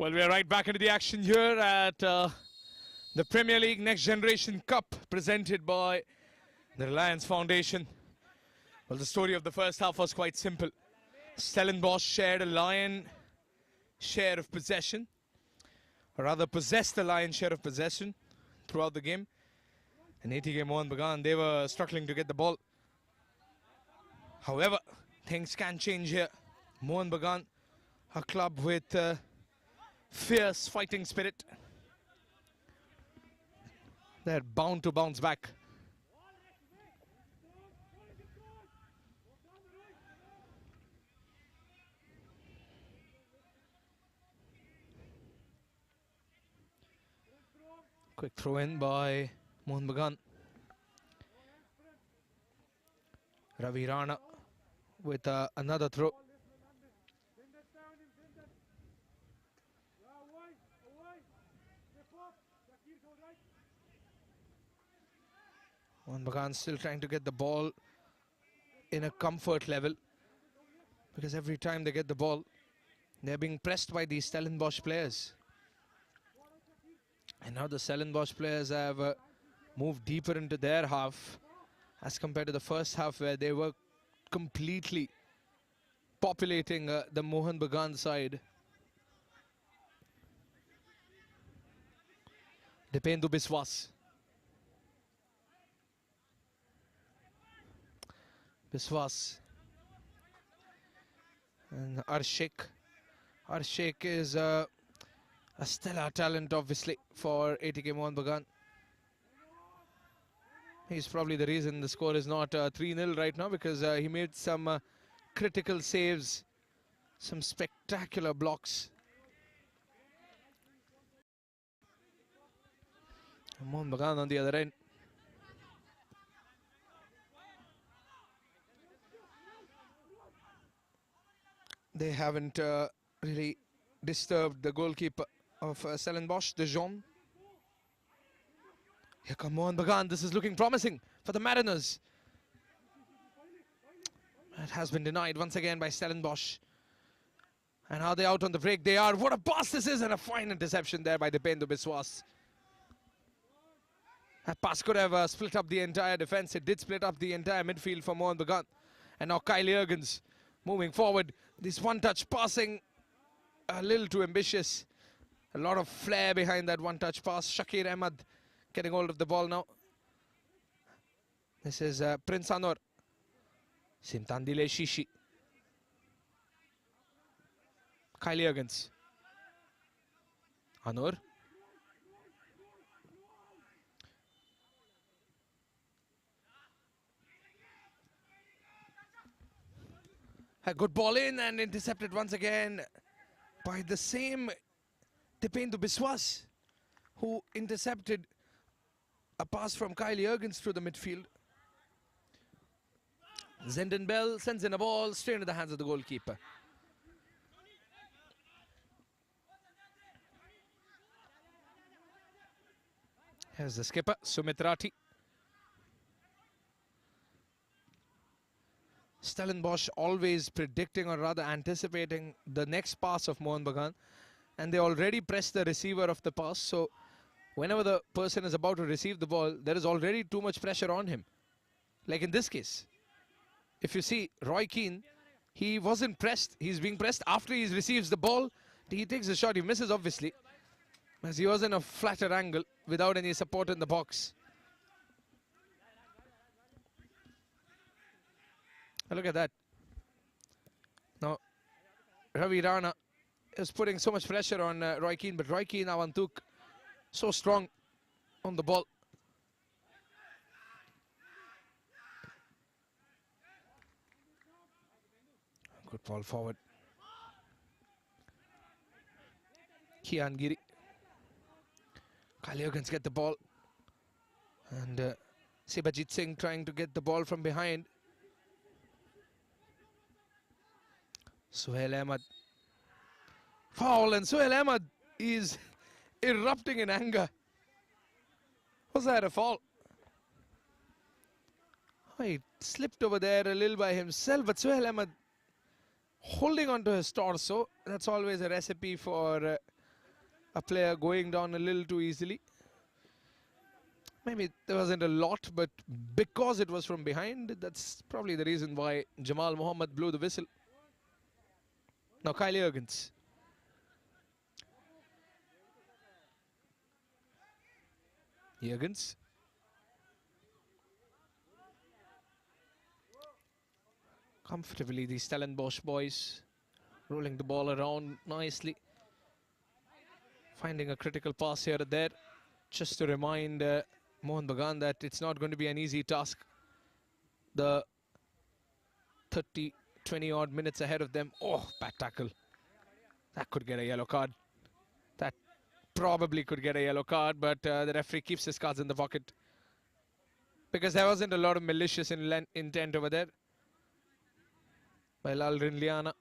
Well, we are right back into the action here at the Premier League Next Generation Cup presented by the Reliance Foundation. Well, the story of the first half was quite simple. Stellenbosch shared a lion share of possession, or rather possessed the lion's share of possession throughout the game. And ATK Mohun Bagan, they were struggling to get the ball. However, things can change here. Mohun Bagan, a club with fierce fighting spirit. They're bound to bounce back. Quick throw in by Mohun Bagan. Ravi Rana with another throw. Mohun Bagan still trying to get the ball in a comfort level, because every time they get the ball, they're being pressed by these Stellenbosch players. And now the Stellenbosch players have moved deeper into their half as compared to the first half, where they were completely populating the Mohun Bagan side. Dipendu Biswas. Biswas. And Arshik. Arshik is a stellar talent, obviously, for ATK Mohun Bagan. He's probably the reason the score is not 3-0 right now, because he made some critical saves, some spectacular blocks. And Mohun Bagan on the other end. They haven't really disturbed the goalkeeper of Stellenbosch, De Jong. Here come Mohun Bagan. This is looking promising for the Mariners. It has been denied once again by Stellenbosch. And are they out on the break? They are. What a pass this is, and a fine interception there by Dipendu Biswas. That pass could have split up the entire defense. It did split up the entire midfield for Mohun Bagan. And now Kyle Jurgens moving forward. This one-touch passing, a little too ambitious. A lot of flair behind that one-touch pass. Shakir Ahmed getting hold of the ball now. This is Prince Anwar. Simtandile Shishi. Kyle Jurgens. Anwar. A good ball in and intercepted once again by the same Dipendu Biswas, who intercepted a pass from Kyle Jurgens through the midfield. Zenden Bell sends in a ball straight into the hands of the goalkeeper. Here's the skipper, Sumit Rathi. Stellenbosch always predicting, or rather anticipating, the next pass of Mohun Bagan, and they already press the receiver of the pass. So whenever the person is about to receive the ball, there is already too much pressure on him. Like in this case, if you see Roy Keane, he wasn't pressed. He's being pressed after he receives the ball. He takes a shot. He misses, obviously, as he was in a flatter angle without any support in the box. Look at that. Now, Ravi Rana is putting so much pressure on Roy Keane, but Roy Keane, Avantuk, so strong on the ball. Good ball forward. Kian Giri. Kyle Jurgens get the ball. And Sibajit Singh trying to get the ball from behind. Suhail Ahmed. Foul, and Suhail Ahmed is erupting in anger. Was that a foul? Oh, he slipped over there a little by himself, but Suhail Ahmed holding onto his torso. That's always a recipe for a player going down a little too easily. Maybe there wasn't a lot, but because it was from behind, that's probably the reason why Jamal Mohammed blew the whistle. Now Kylie Jurgens. Jurgens. Comfortably, the Stellenbosch boys rolling the ball around nicely. Finding a critical pass here or there. Just to remind Mohun Bagan that it's not going to be an easy task. The 20 odd minutes ahead of them. Oh, bad tackle. That could get a yellow card. That probably could get a yellow card, but the referee keeps his cards in the pocket. Because there wasn't a lot of malicious intent over there by Lal Rinliana.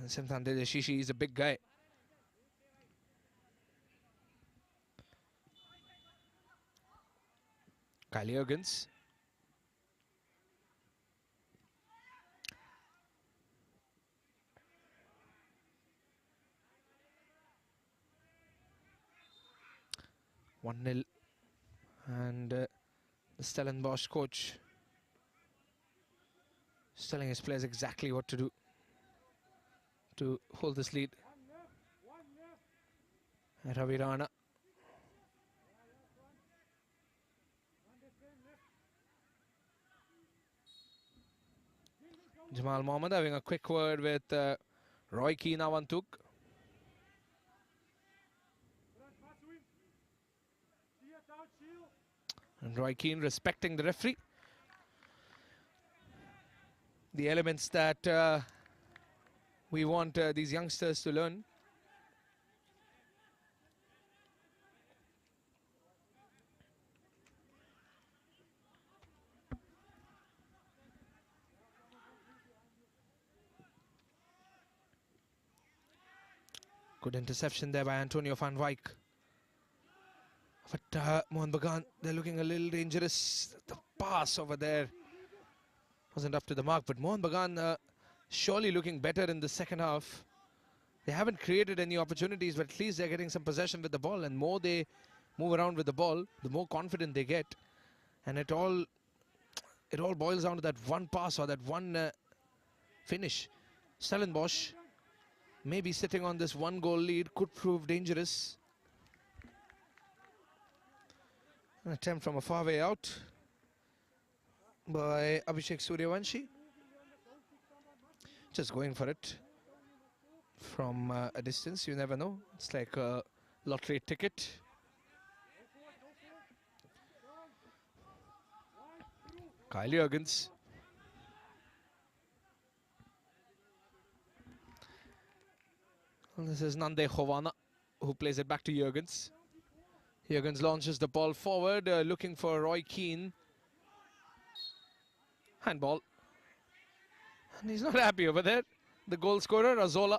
Simtan Shishi is a big guy. Kylie Jurgens. One 0, and the Stellenbosch coach is telling his players exactly what to do to hold this lead. Ravi Rana. Jamal Mohammed having a quick word with Roy Keane Awantuk. And Roy Keane respecting the referee. The elements that we want these youngsters to learn. Good interception there by Antonio van Wijk. But Mohun Bagan, they're looking a little dangerous. The pass over there wasn't up to the mark, but Mohun Bagan surely looking better in the second half. They haven't created any opportunities, but at least they're getting some possession with the ball, and more they move around with the ball, the more confident they get. And it all boils down to that one pass or that one finish. Stellenbosch, maybe sitting on this one goal lead, could prove dangerous. An attempt from a far way out by Abhishek Suryavanshi. Just going for it from a distance, you never know. It's like a lottery ticket. Kylie Jurgens. And this is Nande Chovana who plays it back to Jurgens. Jurgens launches the ball forward, looking for Roy Keane. Handball. And he's not happy over there. The goal scorer, Azola.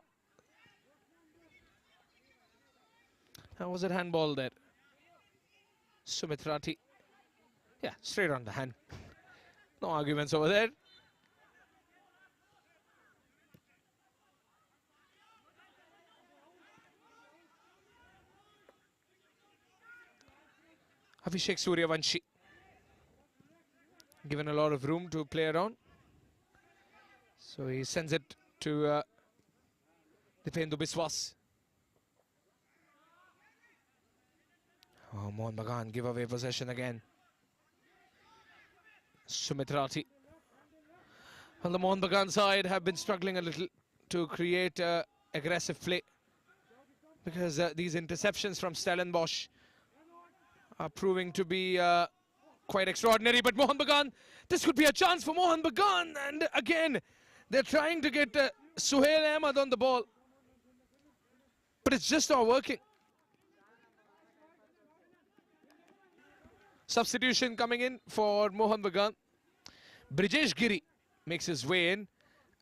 How was it handball there? Sumitrati. Yeah, straight on the hand. No arguments over there. Abhishek Suryavanshi, given a lot of room to play around. So he sends it to Diphendu Biswas. Oh, Mohun Bagan give away possession again. Sumitrati. On the Mohun Bagan side have been struggling a little to create aggressive play, because these interceptions from Stellenbosch are proving to be quite extraordinary. But Mohun Bagan, this could be a chance for Mohun Bagan, and again they're trying to get Suhail Ahmed on the ball, but it's just not working. Substitution coming in for Mohun Bagan. Brijesh Giri makes his way in,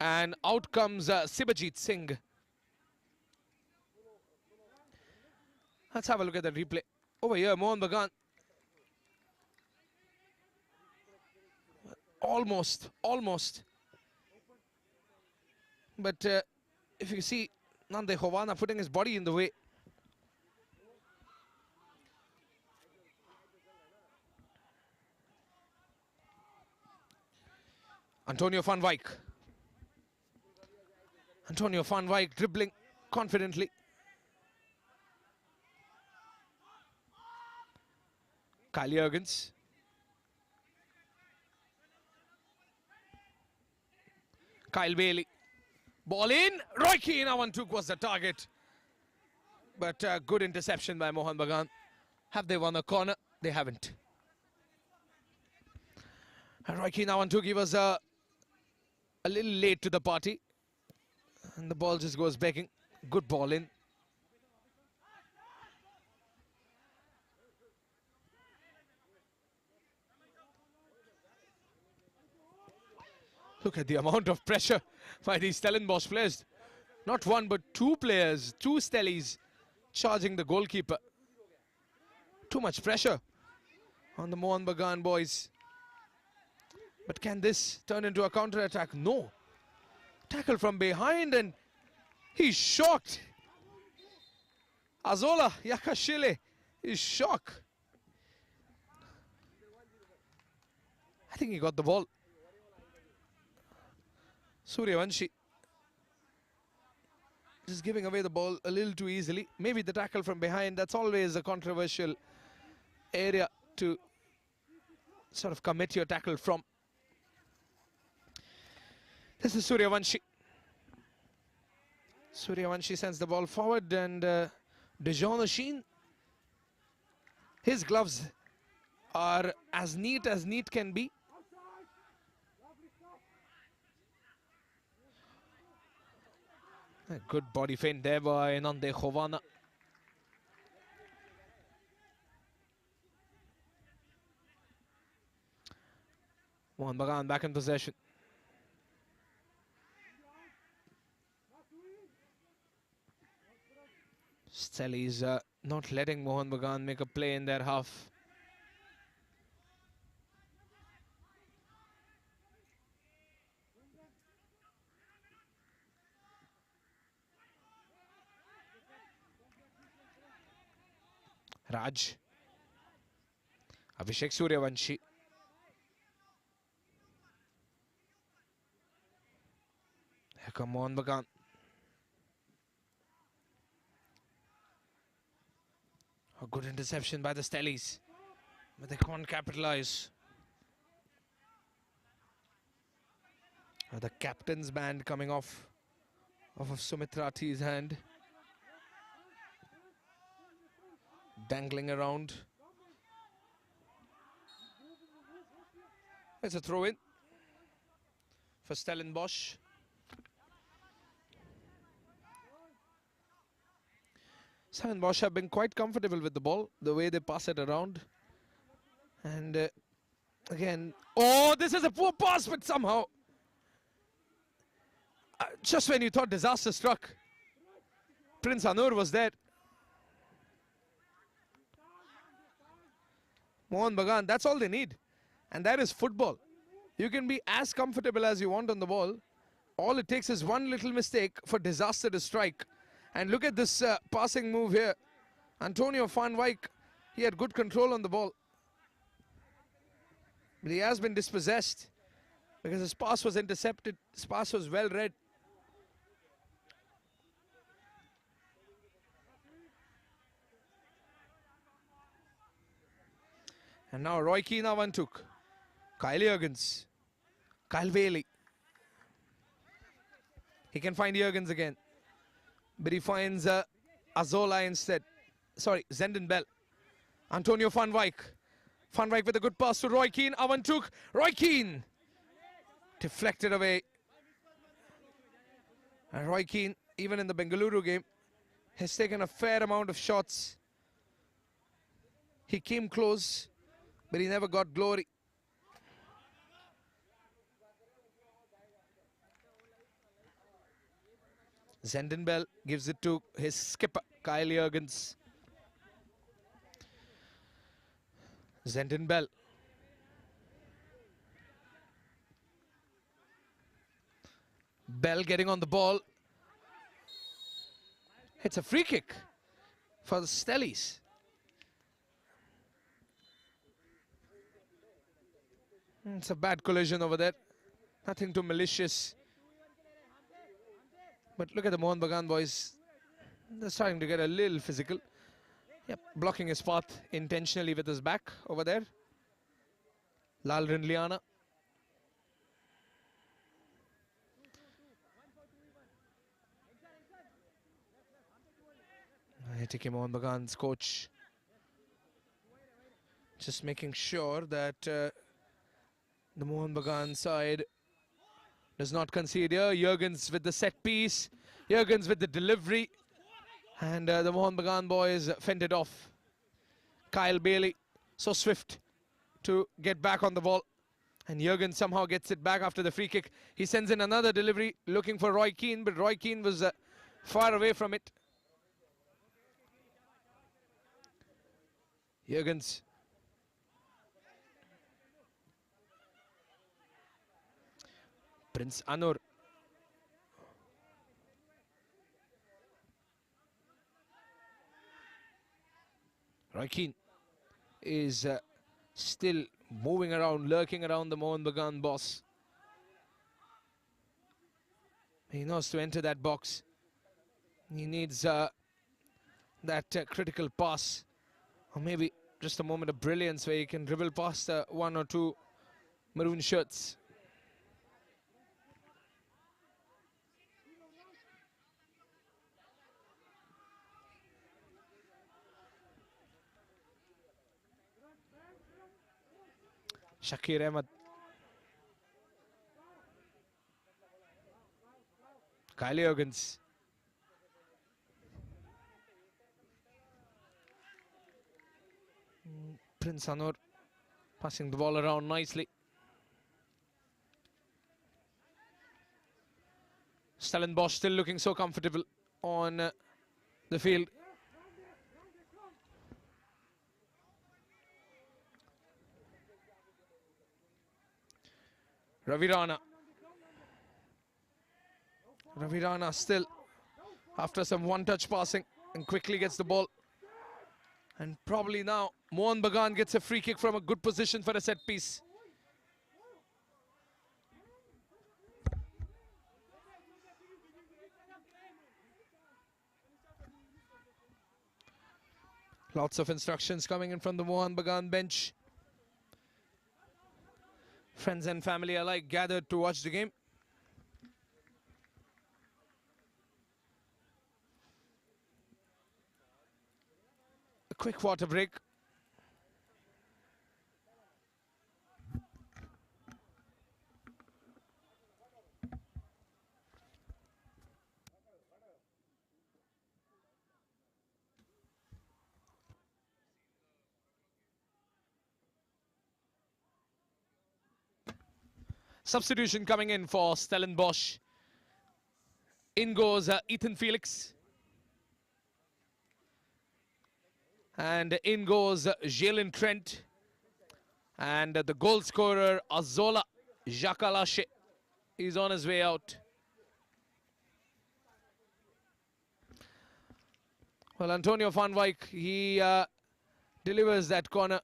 and out comes Sibajit Singh. Let's have a look at the replay. Over here, Mohun Bagan. Almost. But if you see, Nande Hovana putting his body in the way. Antonio van Wijk. Antonio van Wijk dribbling confidently. Kyle Jurgens. Kyle Bailey. Ball in. Roy Keane, Awantuk was the target. But good interception by Mohun Bagan. Have they won a corner? They haven't. Roy Keane, Awantuk, he was a little late to the party. And the ball just goes begging. Good ball in. Look at the amount of pressure by these Stellenbosch players. Not one, but two players, two Stellies charging the goalkeeper. Too much pressure on the Mohun Bagan boys. But can this turn into a counter-attack? No. Tackle from behind and he's shocked. Azola Yakashile is shocked. I think he got the ball. Suryavanshi just giving away the ball a little too easily. Maybe the tackle from behind, that's always a controversial area to sort of commit your tackle from. This is Suryavanshi. Suryavanshi sends the ball forward and Dejan Sheen. His gloves are as neat can be. A good body feint there by Nande Hovana. Mohun Bagan back in possession. Stellies not letting Mohun Bagan make a play in their half. Raj. Abhishek Suryavanshi. Here come Mohun Bagan. A good interception by the Stellies, but they can't capitalize. The captain's band coming off of Sumitrati's hand. Dangling around. It's a throw in for Stellenbosch. Stellenbosch have been quite comfortable with the ball, the way they pass it around. And again, oh, this is a poor pass, but somehow, just when you thought disaster struck, Prince Anur was there. Mohun Bagan, that's all they need. And that is football. You can be as comfortable as you want on the ball. All it takes is one little mistake for disaster to strike. And look at this passing move here. Antonio van Wijk, he had good control on the ball. But he has been dispossessed because his pass was intercepted. His pass was well read. And now Roy Keane Awantuk. Kyle Jurgens. Kyle Bailey. He can find Jurgens again. But he finds Azola instead. Sorry, Zenden Bell. Antonio van Wijk. Van Wijk with a good pass to Roy Keane. Awantuk. Roy Keane. Deflected away. And Roy Keane, even in the Bengaluru game, has taken a fair amount of shots. He came close, but he never got glory. Zenden Bell gives it to his skipper, Kyle Jurgens. Zenden Bell. Bell getting on the ball. It's a free kick for the Stellies. It's a bad collision over there. Nothing too malicious. But look at the Mohun Bagan boys. They're starting to get a little physical. Yep, blocking his path intentionally with his back over there. Lalrin Liana. ATK Mohun Bagan's coach just making sure that the Mohun Bagan side does not concede here. Jurgens with the set piece. Jurgens with the delivery. And the Mohun Bagan boys fended off. Kyle Bailey, so swift to get back on the ball. And Jurgens somehow gets it back after the free kick. He sends in another delivery looking for Roy Keane, but Roy Keane was far away from it. Jurgens. Prince Anur. Roy Keane is still moving around, lurking around the Mohun Bagan boss. He knows to enter that box. He needs that critical pass, or maybe just a moment of brilliance where he can dribble past one or two maroon shirts. Shakir Ahmed. Kyle Jurgens. Prince Anur passing the ball around nicely. Stellenbosch still looking so comfortable on the field. Ravi Rana still after some one-touch passing and quickly gets the ball. And probably now Mohun Bagan gets a free kick from a good position for a set piece. Lots of instructions coming in from the Mohun Bagan bench. Friends and family alike gathered to watch the game. A quick water break. Substitution coming in for Stellenbosch. In goes Ethan Felix. And in goes Jalen Trent. And the goal scorer, Azola Jakalashe, is on his way out. Well, Antonio van Wyk, he delivers that corner.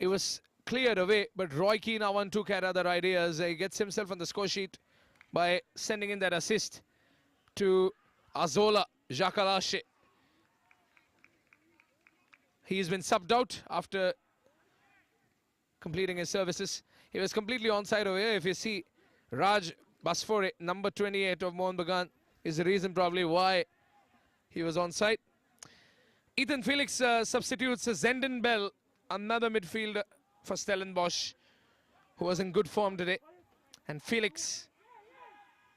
It was cleared away, but Roy Keane now took at other ideas. He gets himself on the score sheet by sending in that assist to Azola Jakalashe. He's been subbed out after completing his services. He was completely onside over here. If you see, Raj Basfore, number 28 of Mohun Bagan, is the reason probably why he was onside. Ethan Felix substitutes Zenden Bell, another midfielder for Stellenbosch, who was in good form today. And Felix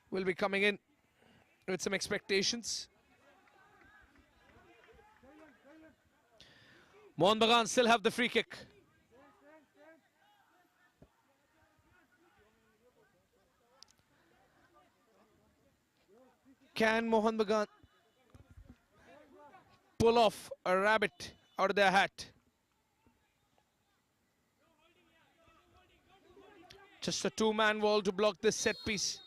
will be coming in with some expectations. Mohun Bagan still have the free kick. Can Mohun Bagan pull off a rabbit out of their hat? Just a two-man wall to block this set piece.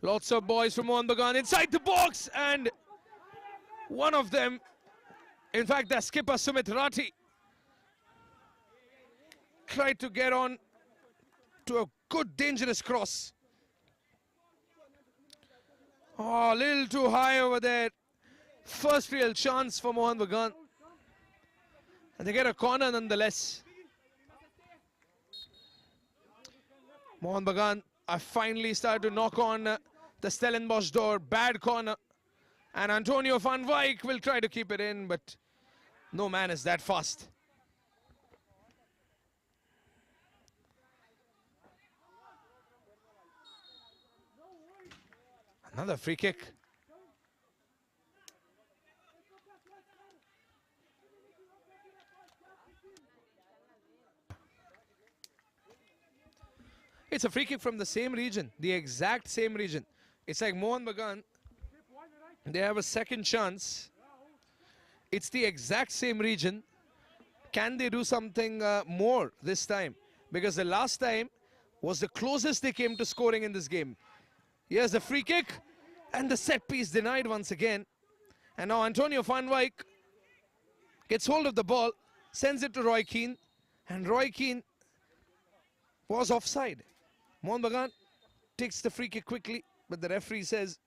Lots of boys from Mohun Bagan inside the box, and one of them, in fact, the skipper Sumit Rathi, tried to get on to a good dangerous cross. Oh, a little too high over there. First real chance for Mohun Bagan. And they get a corner nonetheless. Mohun Bagan are finally started to knock on the Stellenbosch door. Bad corner. And Antonio van Wyk will try to keep it in, but no man is that fast. Another free kick. It's a free kick from the same region, the exact same region. It's like Mohun Bagan, they have a second chance. It's the exact same region. Can they do something more this time? Because the last time was the closest they came to scoring in this game. Here's the free kick, and the set piece denied once again. And now Antonio van Wyk gets hold of the ball, sends it to Roy Keane, and Roy Keane was offside. Mohun Bagan takes the free kick quickly, but the referee says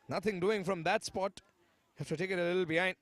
nothing doing from that spot. You have to take it a little behind.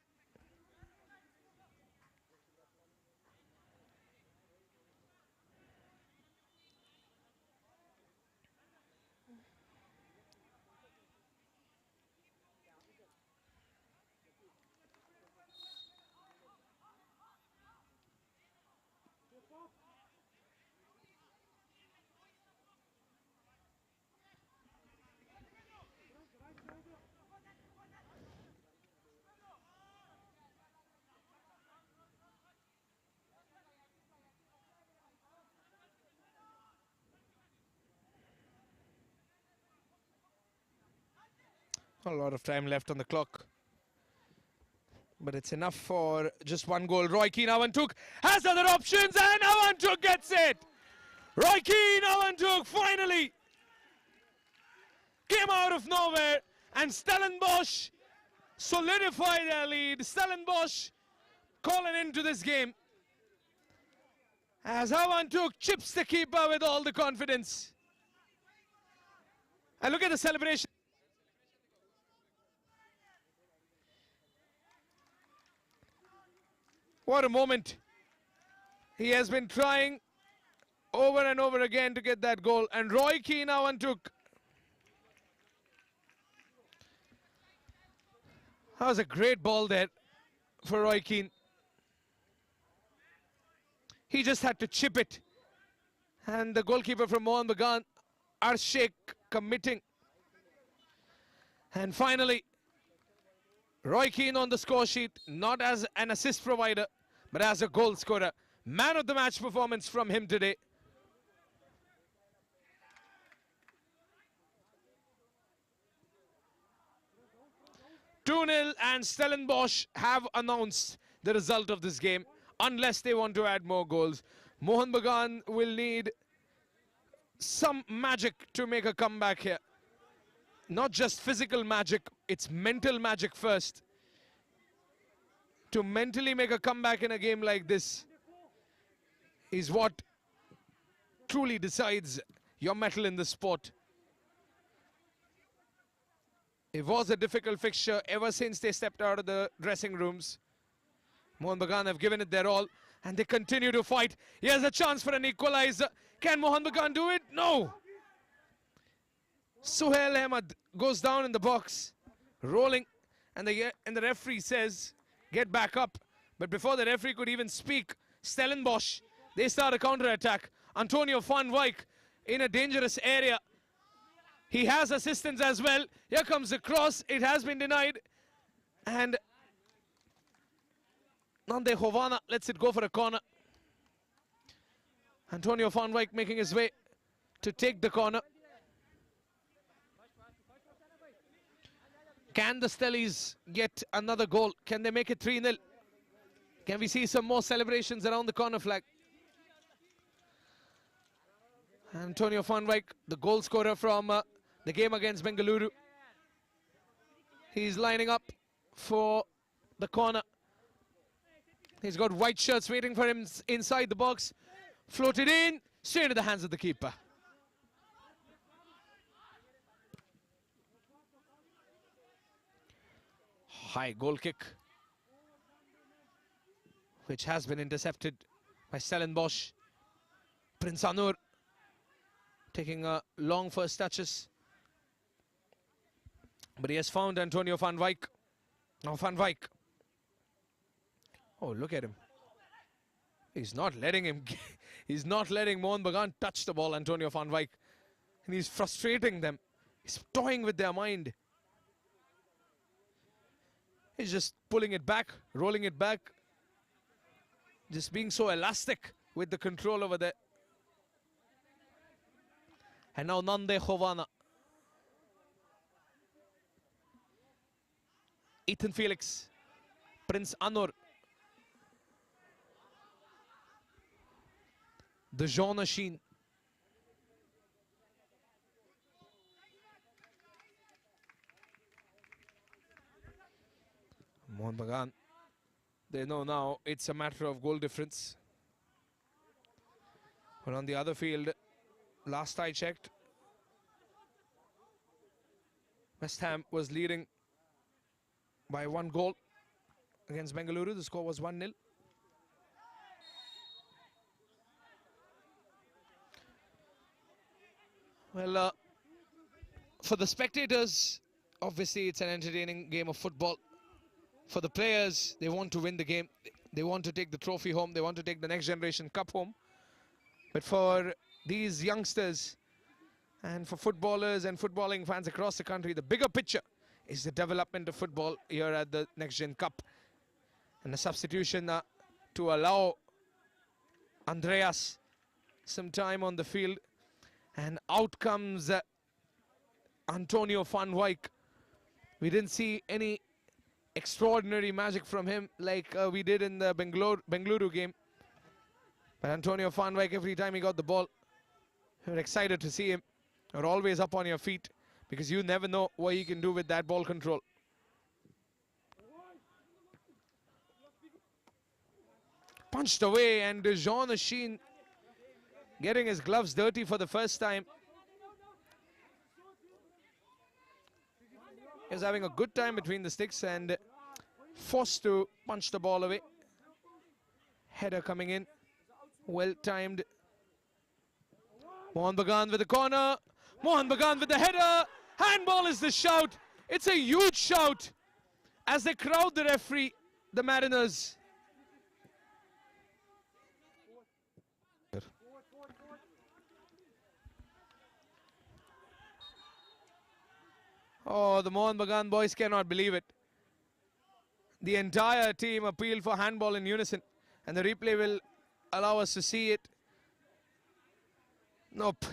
A lot of time left on the clock, but it's enough for just one goal. Roy Keane, Avantuk has other options, and Avantuk gets it. Roy Keane, Avantuk finally came out of nowhere, and Stellenbosch solidify their lead. Stellenbosch calling into this game as Avantuk chips the keeper with all the confidence. And look at the celebration. What a moment. He has been trying over and over again to get that goal. And Roy Keane now took. That was a great ball there for Roy Keane. He just had to chip it. And the goalkeeper from Mohun Bagan, Arshek, committing. And finally, Roy Keane on the score sheet, not as an assist provider, but as a goal scorer. Man of the match performance from him today. (2-0) and Stellenbosch have announced the result of this game, unless they want to add more goals. Mohun Bagan will need some magic to make a comeback here. Not just physical magic, it's mental magic first. To mentally make a comeback in a game like this is what truly decides your mettle in the sport. It was a difficult fixture ever since they stepped out of the dressing rooms. Mohun Bagan have given it their all, and they continue to fight. Here's a chance for an equalizer. Can Mohun Bagan do it? No! Suhail Ahmed goes down in the box, rolling, and the referee says, get back up. But before the referee could even speak, Stellenbosch, they start a counter-attack. Antonio van Wyk in a dangerous area. He has assistance as well. Here comes the cross. It has been denied. And Nande Hovana lets it go for a corner. Antonio van Wyk making his way to take the corner. Can the Stellies get another goal? Can they make it 3-0? Can we see some more celebrations around the corner flag? Antonio van Wyk, the goal scorer from the game against Bengaluru. He's lining up for the corner. He's got white shirts waiting for him inside the box. Floated in, straight into the hands of the keeper. High goal kick, which has been intercepted by Stellenbosch. Prince Anur taking a long first touches. But he has found Antonio van Wyk. Now Van Wyk. Oh, look at him. He's not letting him. He's not letting Mohun Bagan touch the ball, Antonio van Wyk. And he's frustrating them. He's toying with their mind. He's just pulling it back, rolling it back. Just being so elastic with the control over there. And now Nande Chovana. Ethan Felix. Prince Anur. The Jean Sheen. Mohun Bagan. They know now it's a matter of goal difference. But on the other field, last I checked, West Ham was leading by 1 goal against Bengaluru. The score was 1-0. Well, for the spectators, obviously it's an entertaining game of football. For the players, they want to win the game. They want to take the trophy home. They want to take the Next Generation Cup home. But for these youngsters and for footballers and footballing fans across the country, the bigger picture is the development of football here at the Next Gen Cup. And the substitution to allow Andreas some time on the field. And out comes Antonio van Wyk. We didn't see any extraordinary magic from him like we did in the Bengaluru game. But Antonio van Wyk, every time he got the ball, we were excited to see him. You're always up on your feet because you never know what he can do with that ball control. Punched away, and Jean Sheen getting his gloves dirty for the first time. He was having a good time between the sticks and forced to punch the ball away. Header coming in, well timed. Mohun Bagan with the corner. Mohun Bagan with the header. Handball is the shout. It's a huge shout as they crowd the referee, the Mariners. Oh, the Mohun Bagan boys cannot believe it. The entire team appealed for handball in unison, and the replay will allow us to see it. Nope.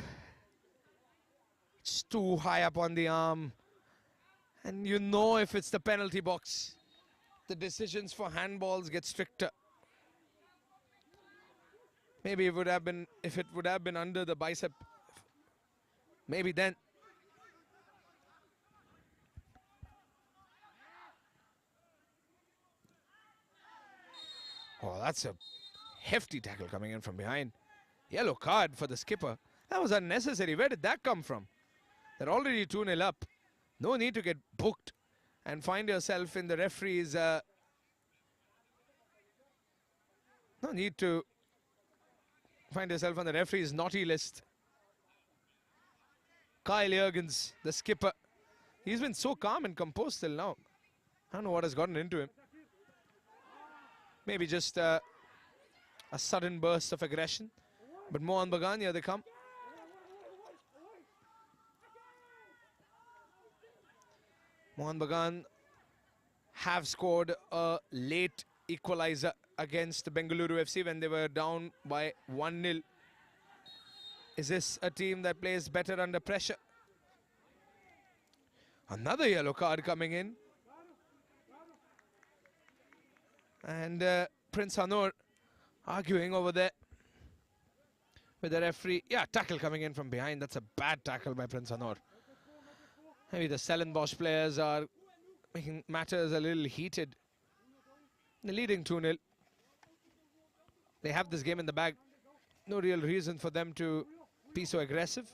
It's too high up on the arm. And you know if it's the penalty box, the decisions for handballs get stricter. Maybe it would have been, if it would have been under the bicep, maybe then. Oh, that's a hefty tackle coming in from behind. Yellow card for the skipper. That was unnecessary. Where did that come from? They're already 2-0 up. No need to get booked and find yourself in the referee's... no need to find yourself on the referee's naughty list. Kyle Jurgens, the skipper. He's been so calm and composed till now. I don't know what has gotten into him. Maybe just a sudden burst of aggression. But Mohun Bagan, here they come. Mohun Bagan have scored a late equalizer against Bengaluru FC when they were down by 1-0. Is this a team that plays better under pressure? Another yellow card coming in. And Prince Anur arguing over there with the referee. Yeah, tackle coming in from behind. That's a bad tackle by Prince Anur. Maybe the Stellenbosch players are making matters a little heated. They're leading 2-0. They have this game in the bag. No real reason for them to be so aggressive.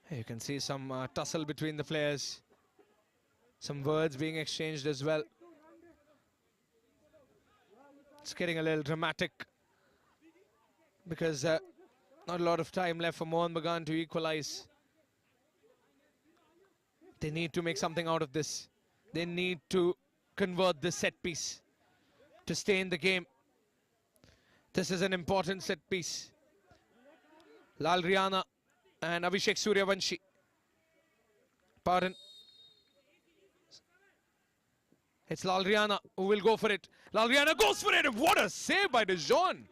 You can see some tussle between the players. Some words being exchanged as well. It's getting a little dramatic because not a lot of time left for Mohun Bagan to equalize. They need to make something out of this. They need to convert this set piece to stay in the game. This is an important set piece. Lal Riana and Abhishek Suryavanshi. Pardon. It's Lal Riana who will go for it. Lal Riana goes for it. What a save by De Jong.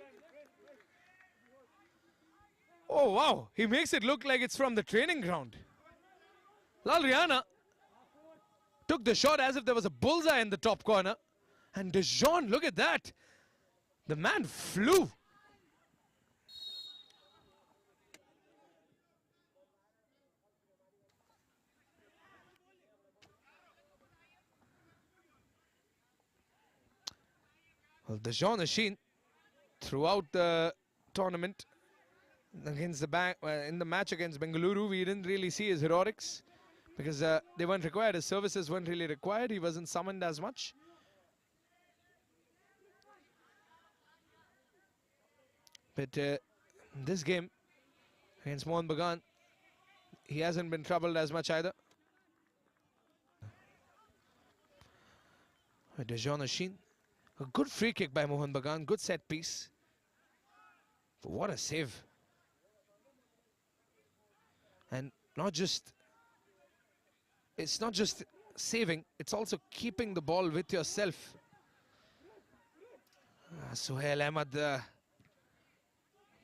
Oh, wow. He makes it look like it's from the training ground. Lal Riana took the shot as if there was a bullseye in the top corner. And De Jong, look at that. The man flew. Well, De Jong Ashin throughout the tournament against the in the match against Bengaluru, we didn't really see his heroics because they weren't required. His services weren't really required. He wasn't summoned as much. But this game against Mohun Bagan, he hasn't been troubled as much either. De Jong Ashin. A good free kick by Mohun Bagan, good set piece. But what a save. And it's not just saving, it's also keeping the ball with yourself. Suhail Ahmed,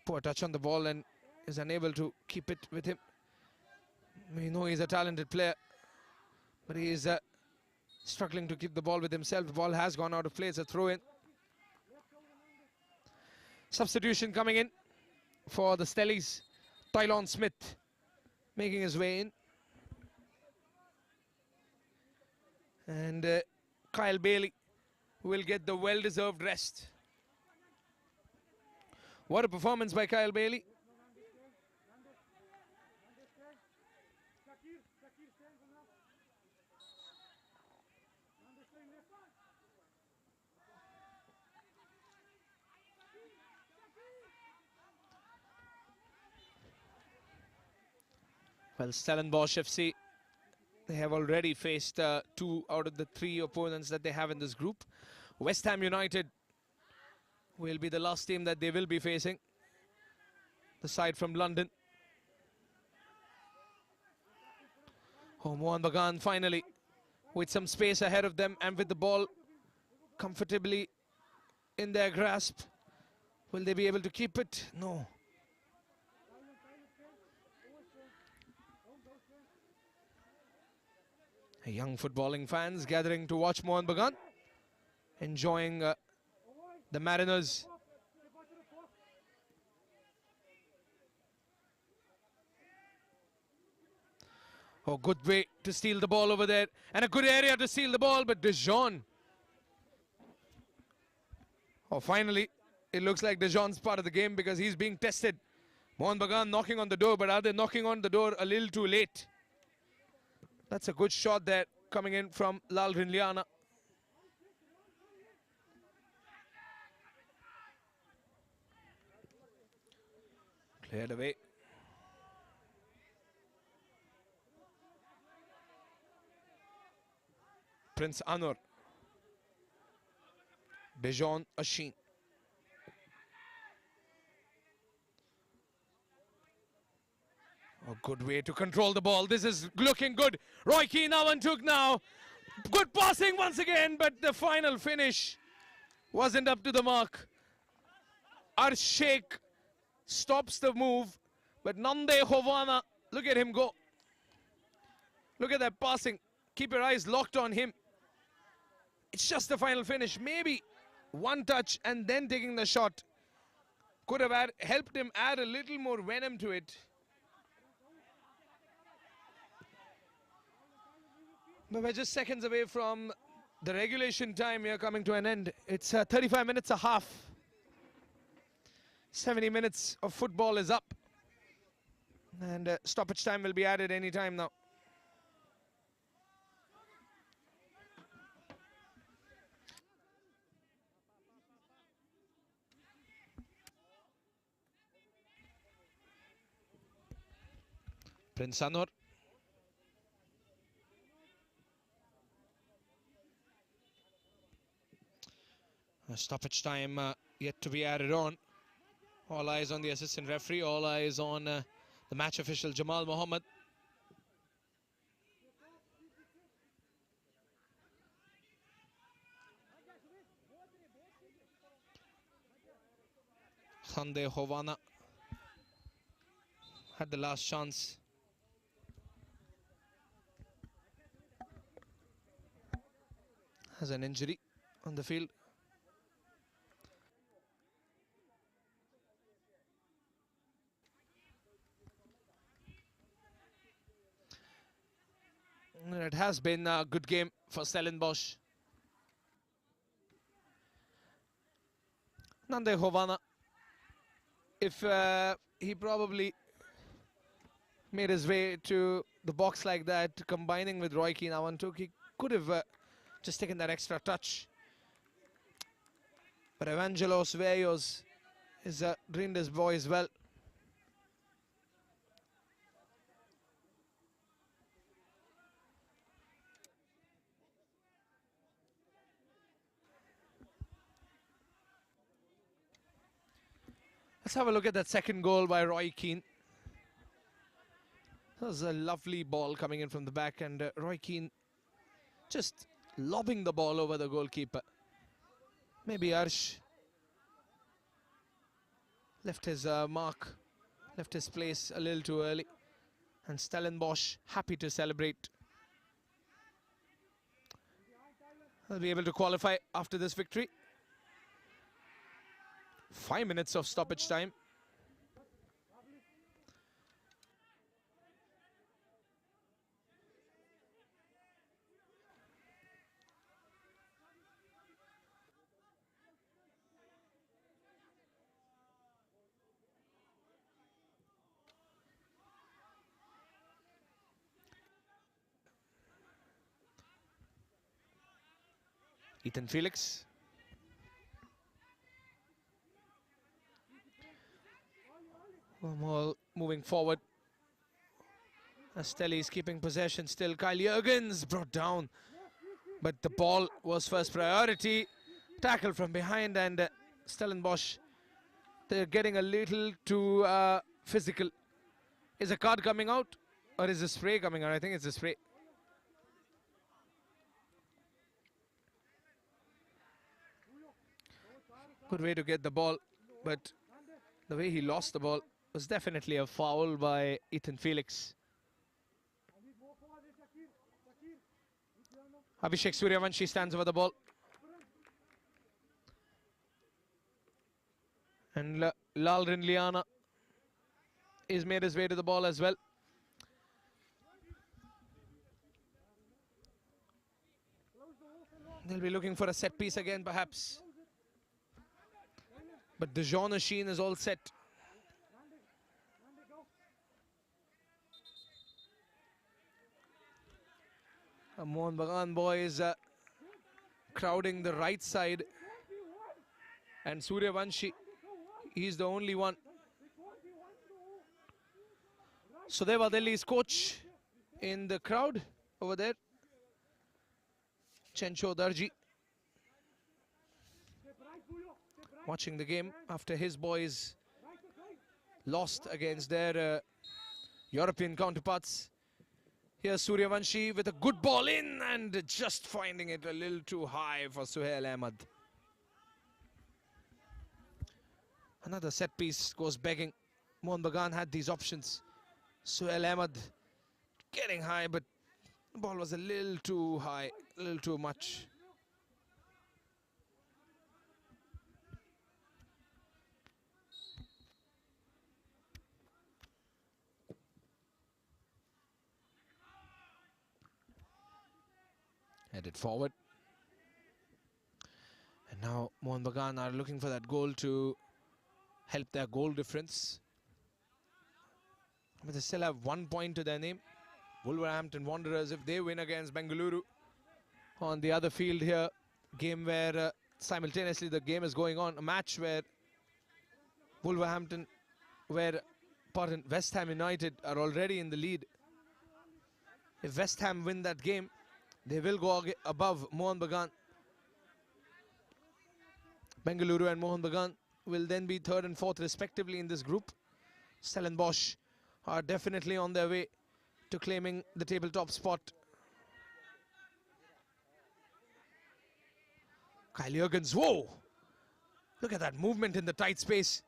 poor touch on the ball and is unable to keep it with him. We know he's a talented player, but he is struggling to keep the ball with himself. The ball has gone out of play. It's a throw-in. Substitution coming in for the Stellies. Tylon Smith making his way in. And Kyle Bailey will get the well-deserved rest. What a performance by Kyle Bailey. Well, Stellenbosch FC, they have already faced 2 out of the 3 opponents that they have in this group. West Ham United will be the last team that they will be facing. The side from London. Mohun Bagan finally with some space ahead of them and with the ball comfortably in their grasp. Will they be able to keep it? No. Young footballing fans gathering to watch Mohun Bagan, enjoying the Mariners. Oh, good way to steal the ball over there, and a good area to steal the ball, but De Jong. Oh, finally, it looks like De Jong's part of the game because he's being tested. Mohun Bagan knocking on the door, but are they knocking on the door a little too late? That's a good shot there coming in from Lal Riana. Cleared away. Prince Anwar. De Jong Ashin. A good way to control the ball. This is looking good. Roy Keane took now. Good passing once again, but the final finish wasn't up to the mark. Arshek stops the move, but Nande Hovana, look at him go. Look at that passing. Keep your eyes locked on him. It's just the final finish. Maybe one touch and then taking the shot Could have helped him add a little more venom to it. But we're just seconds away from the regulation time here coming to an end. It's 35 minutes a half. 70 minutes of football is up. And stoppage time will be added any time now. Prince Anur. Stoppage time yet to be added on. All eyes on the assistant referee, all eyes on the match official Jamal Mohammed. Hande Hovana had the last chance. Has an injury on the field. It has been a good game for Stellenbosch. Nande Hovana, if he probably made his way to the box like that, combining with Roy Keane, Awantuk, he could have just taken that extra touch. But Evangelos Veyos is drained his boys well. Let's have a look at that second goal by Roy Keane. That was a lovely ball coming in from the back, and Roy Keane just lobbing the ball over the goalkeeper. Maybe Arsh left his mark, left his place a little too early. And Stellenbosch happy to celebrate. They'll be able to qualify after this victory. 5 minutes of stoppage time. Ethan Felix. More moving forward. Stelly is keeping possession still. Kyle Jurgens brought down, but the ball was first priority. Tackle from behind, and Stellenbosch, they're getting a little too physical. Is a card coming out, or is a spray coming out? I think it's a spray. Good way to get the ball, but the way he lost the ball was definitely a foul by Ethan Felix. Abhishek Suryavanshi stands over the ball. And Lalrin Liana is made his way to the ball as well. They'll be looking for a set piece again, perhaps. But the Jean Sheen is all set. Mohun Bagan boys crowding the right side. And Suryavanshi, he's the only one. Sudeva Delhi's coach in the crowd over there. Chencho Darji. Watching the game after his boys lost against their European counterparts. Here's Suryavanshi with a good ball in and just finding it a little too high for Suhail Ahmed. Another set piece goes begging. Mohun Bagan had these options. Suhail Ahmed getting high, but the ball was a little too high, a little too much. Headed forward. And now Mohun Bagan are looking for that goal to help their goal difference. But they still have 1 point to their name. Wolverhampton Wanderers, if they win against Bengaluru on the other field here, game where simultaneously the game is going on, a match where West Ham United are already in the lead. If West Ham win that game, they will go above Mohun Bagan. Bengaluru and Mohun Bagan will then be third and fourth respectively in this group. Stellenbosch are definitely on their way to claiming the tabletop spot. Kyle Jurgens, whoa! Look at that movement in the tight space.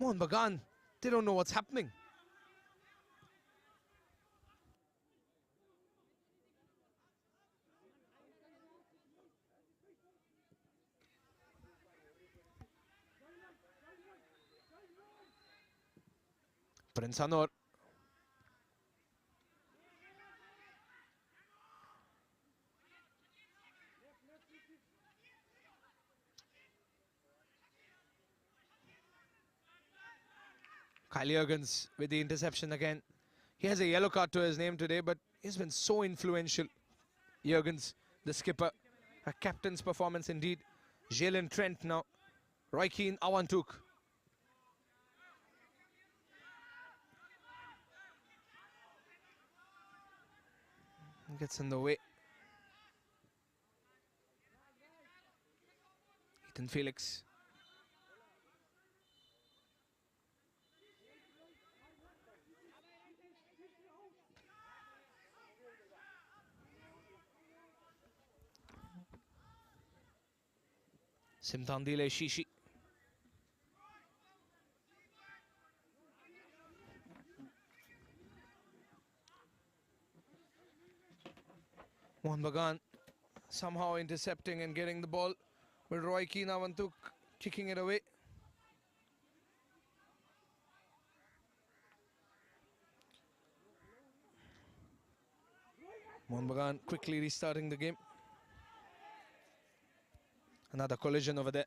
Mohun Bagan, they don't know what's happening. Prince Anor. Kyle Jurgens with the interception again. He has a yellow card to his name today, but he's been so influential. Jurgens, the skipper. A captain's performance indeed. Jalen Trent now. Roy Keane Awantuk. Gets in the way. Ethan Felix. Simtandile Shishi. Mohun Bagan somehow intercepting and getting the ball, with Roy Keane Awantuk kicking it away. Mohun Bagan quickly restarting the game. Another collision over there.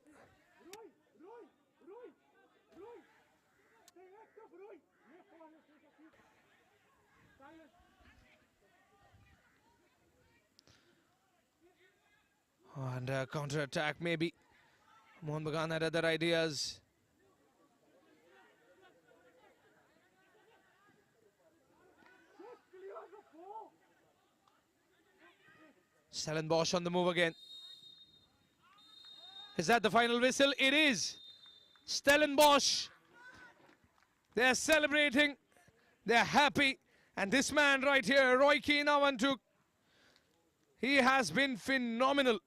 And counter-attack maybe. Mohun Bagan had other ideas. Stellenbosch on the move again. Is that the final whistle? It is. Stellenbosch. They're celebrating. They're happy. And this man right here, Roy Keane Awantuk, he has been phenomenal.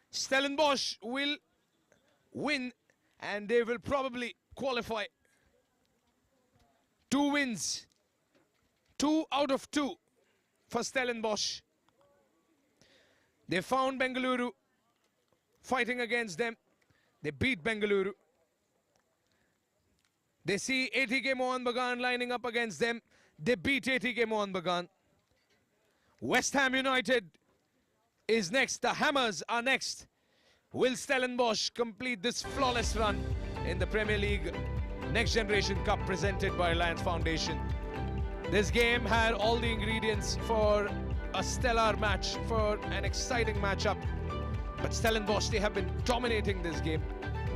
Stellenbosch will win and they will probably qualify. 2 wins. 2 out of 2 for Stellenbosch. They found Bengaluru fighting against them. They beat Bengaluru. They see ATK Mohun Bagan lining up against them. They beat ATK Mohun Bagan. West Ham United is next. The Hammers are next. Will Stellenbosch complete this flawless run in the Premier League Next Generation Cup presented by Alliance Foundation? This game had all the ingredients for a stellar match, for an exciting matchup. But Stellenbosch, they have been dominating this game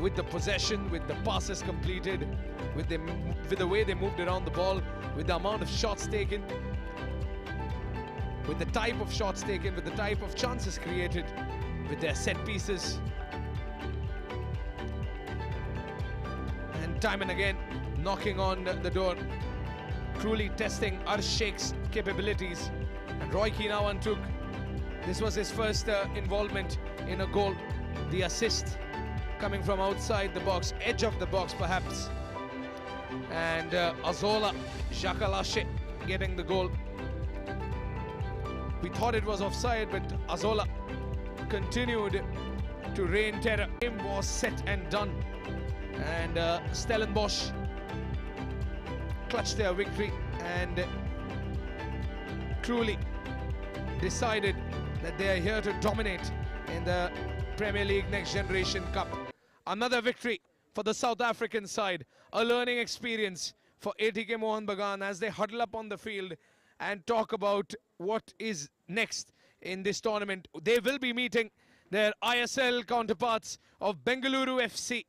with the possession, with the passes completed, with the way they moved around the ball, with the amount of shots taken, with the type of shots taken, with the type of chances created, with their set pieces. And time and again, knocking on the door, truly testing Arsh Sheikh's capabilities. And Roy Keane Awantuk, this was his first involvement in a goal. The assist coming from outside the box, edge of the box perhaps. And Azola Jakalashe getting the goal. We thought it was offside, but Azola continued to rain terror. The game was set and done. And Stellenbosch clutched their victory and truly decided that they are here to dominate in the Premier League Next Generation Cup. Another victory for the South African side, a learning experience for ATK Mohun Bagan as they huddle up on the field and talk about what is next in this tournament. They will be meeting their ISL counterparts of Bengaluru FC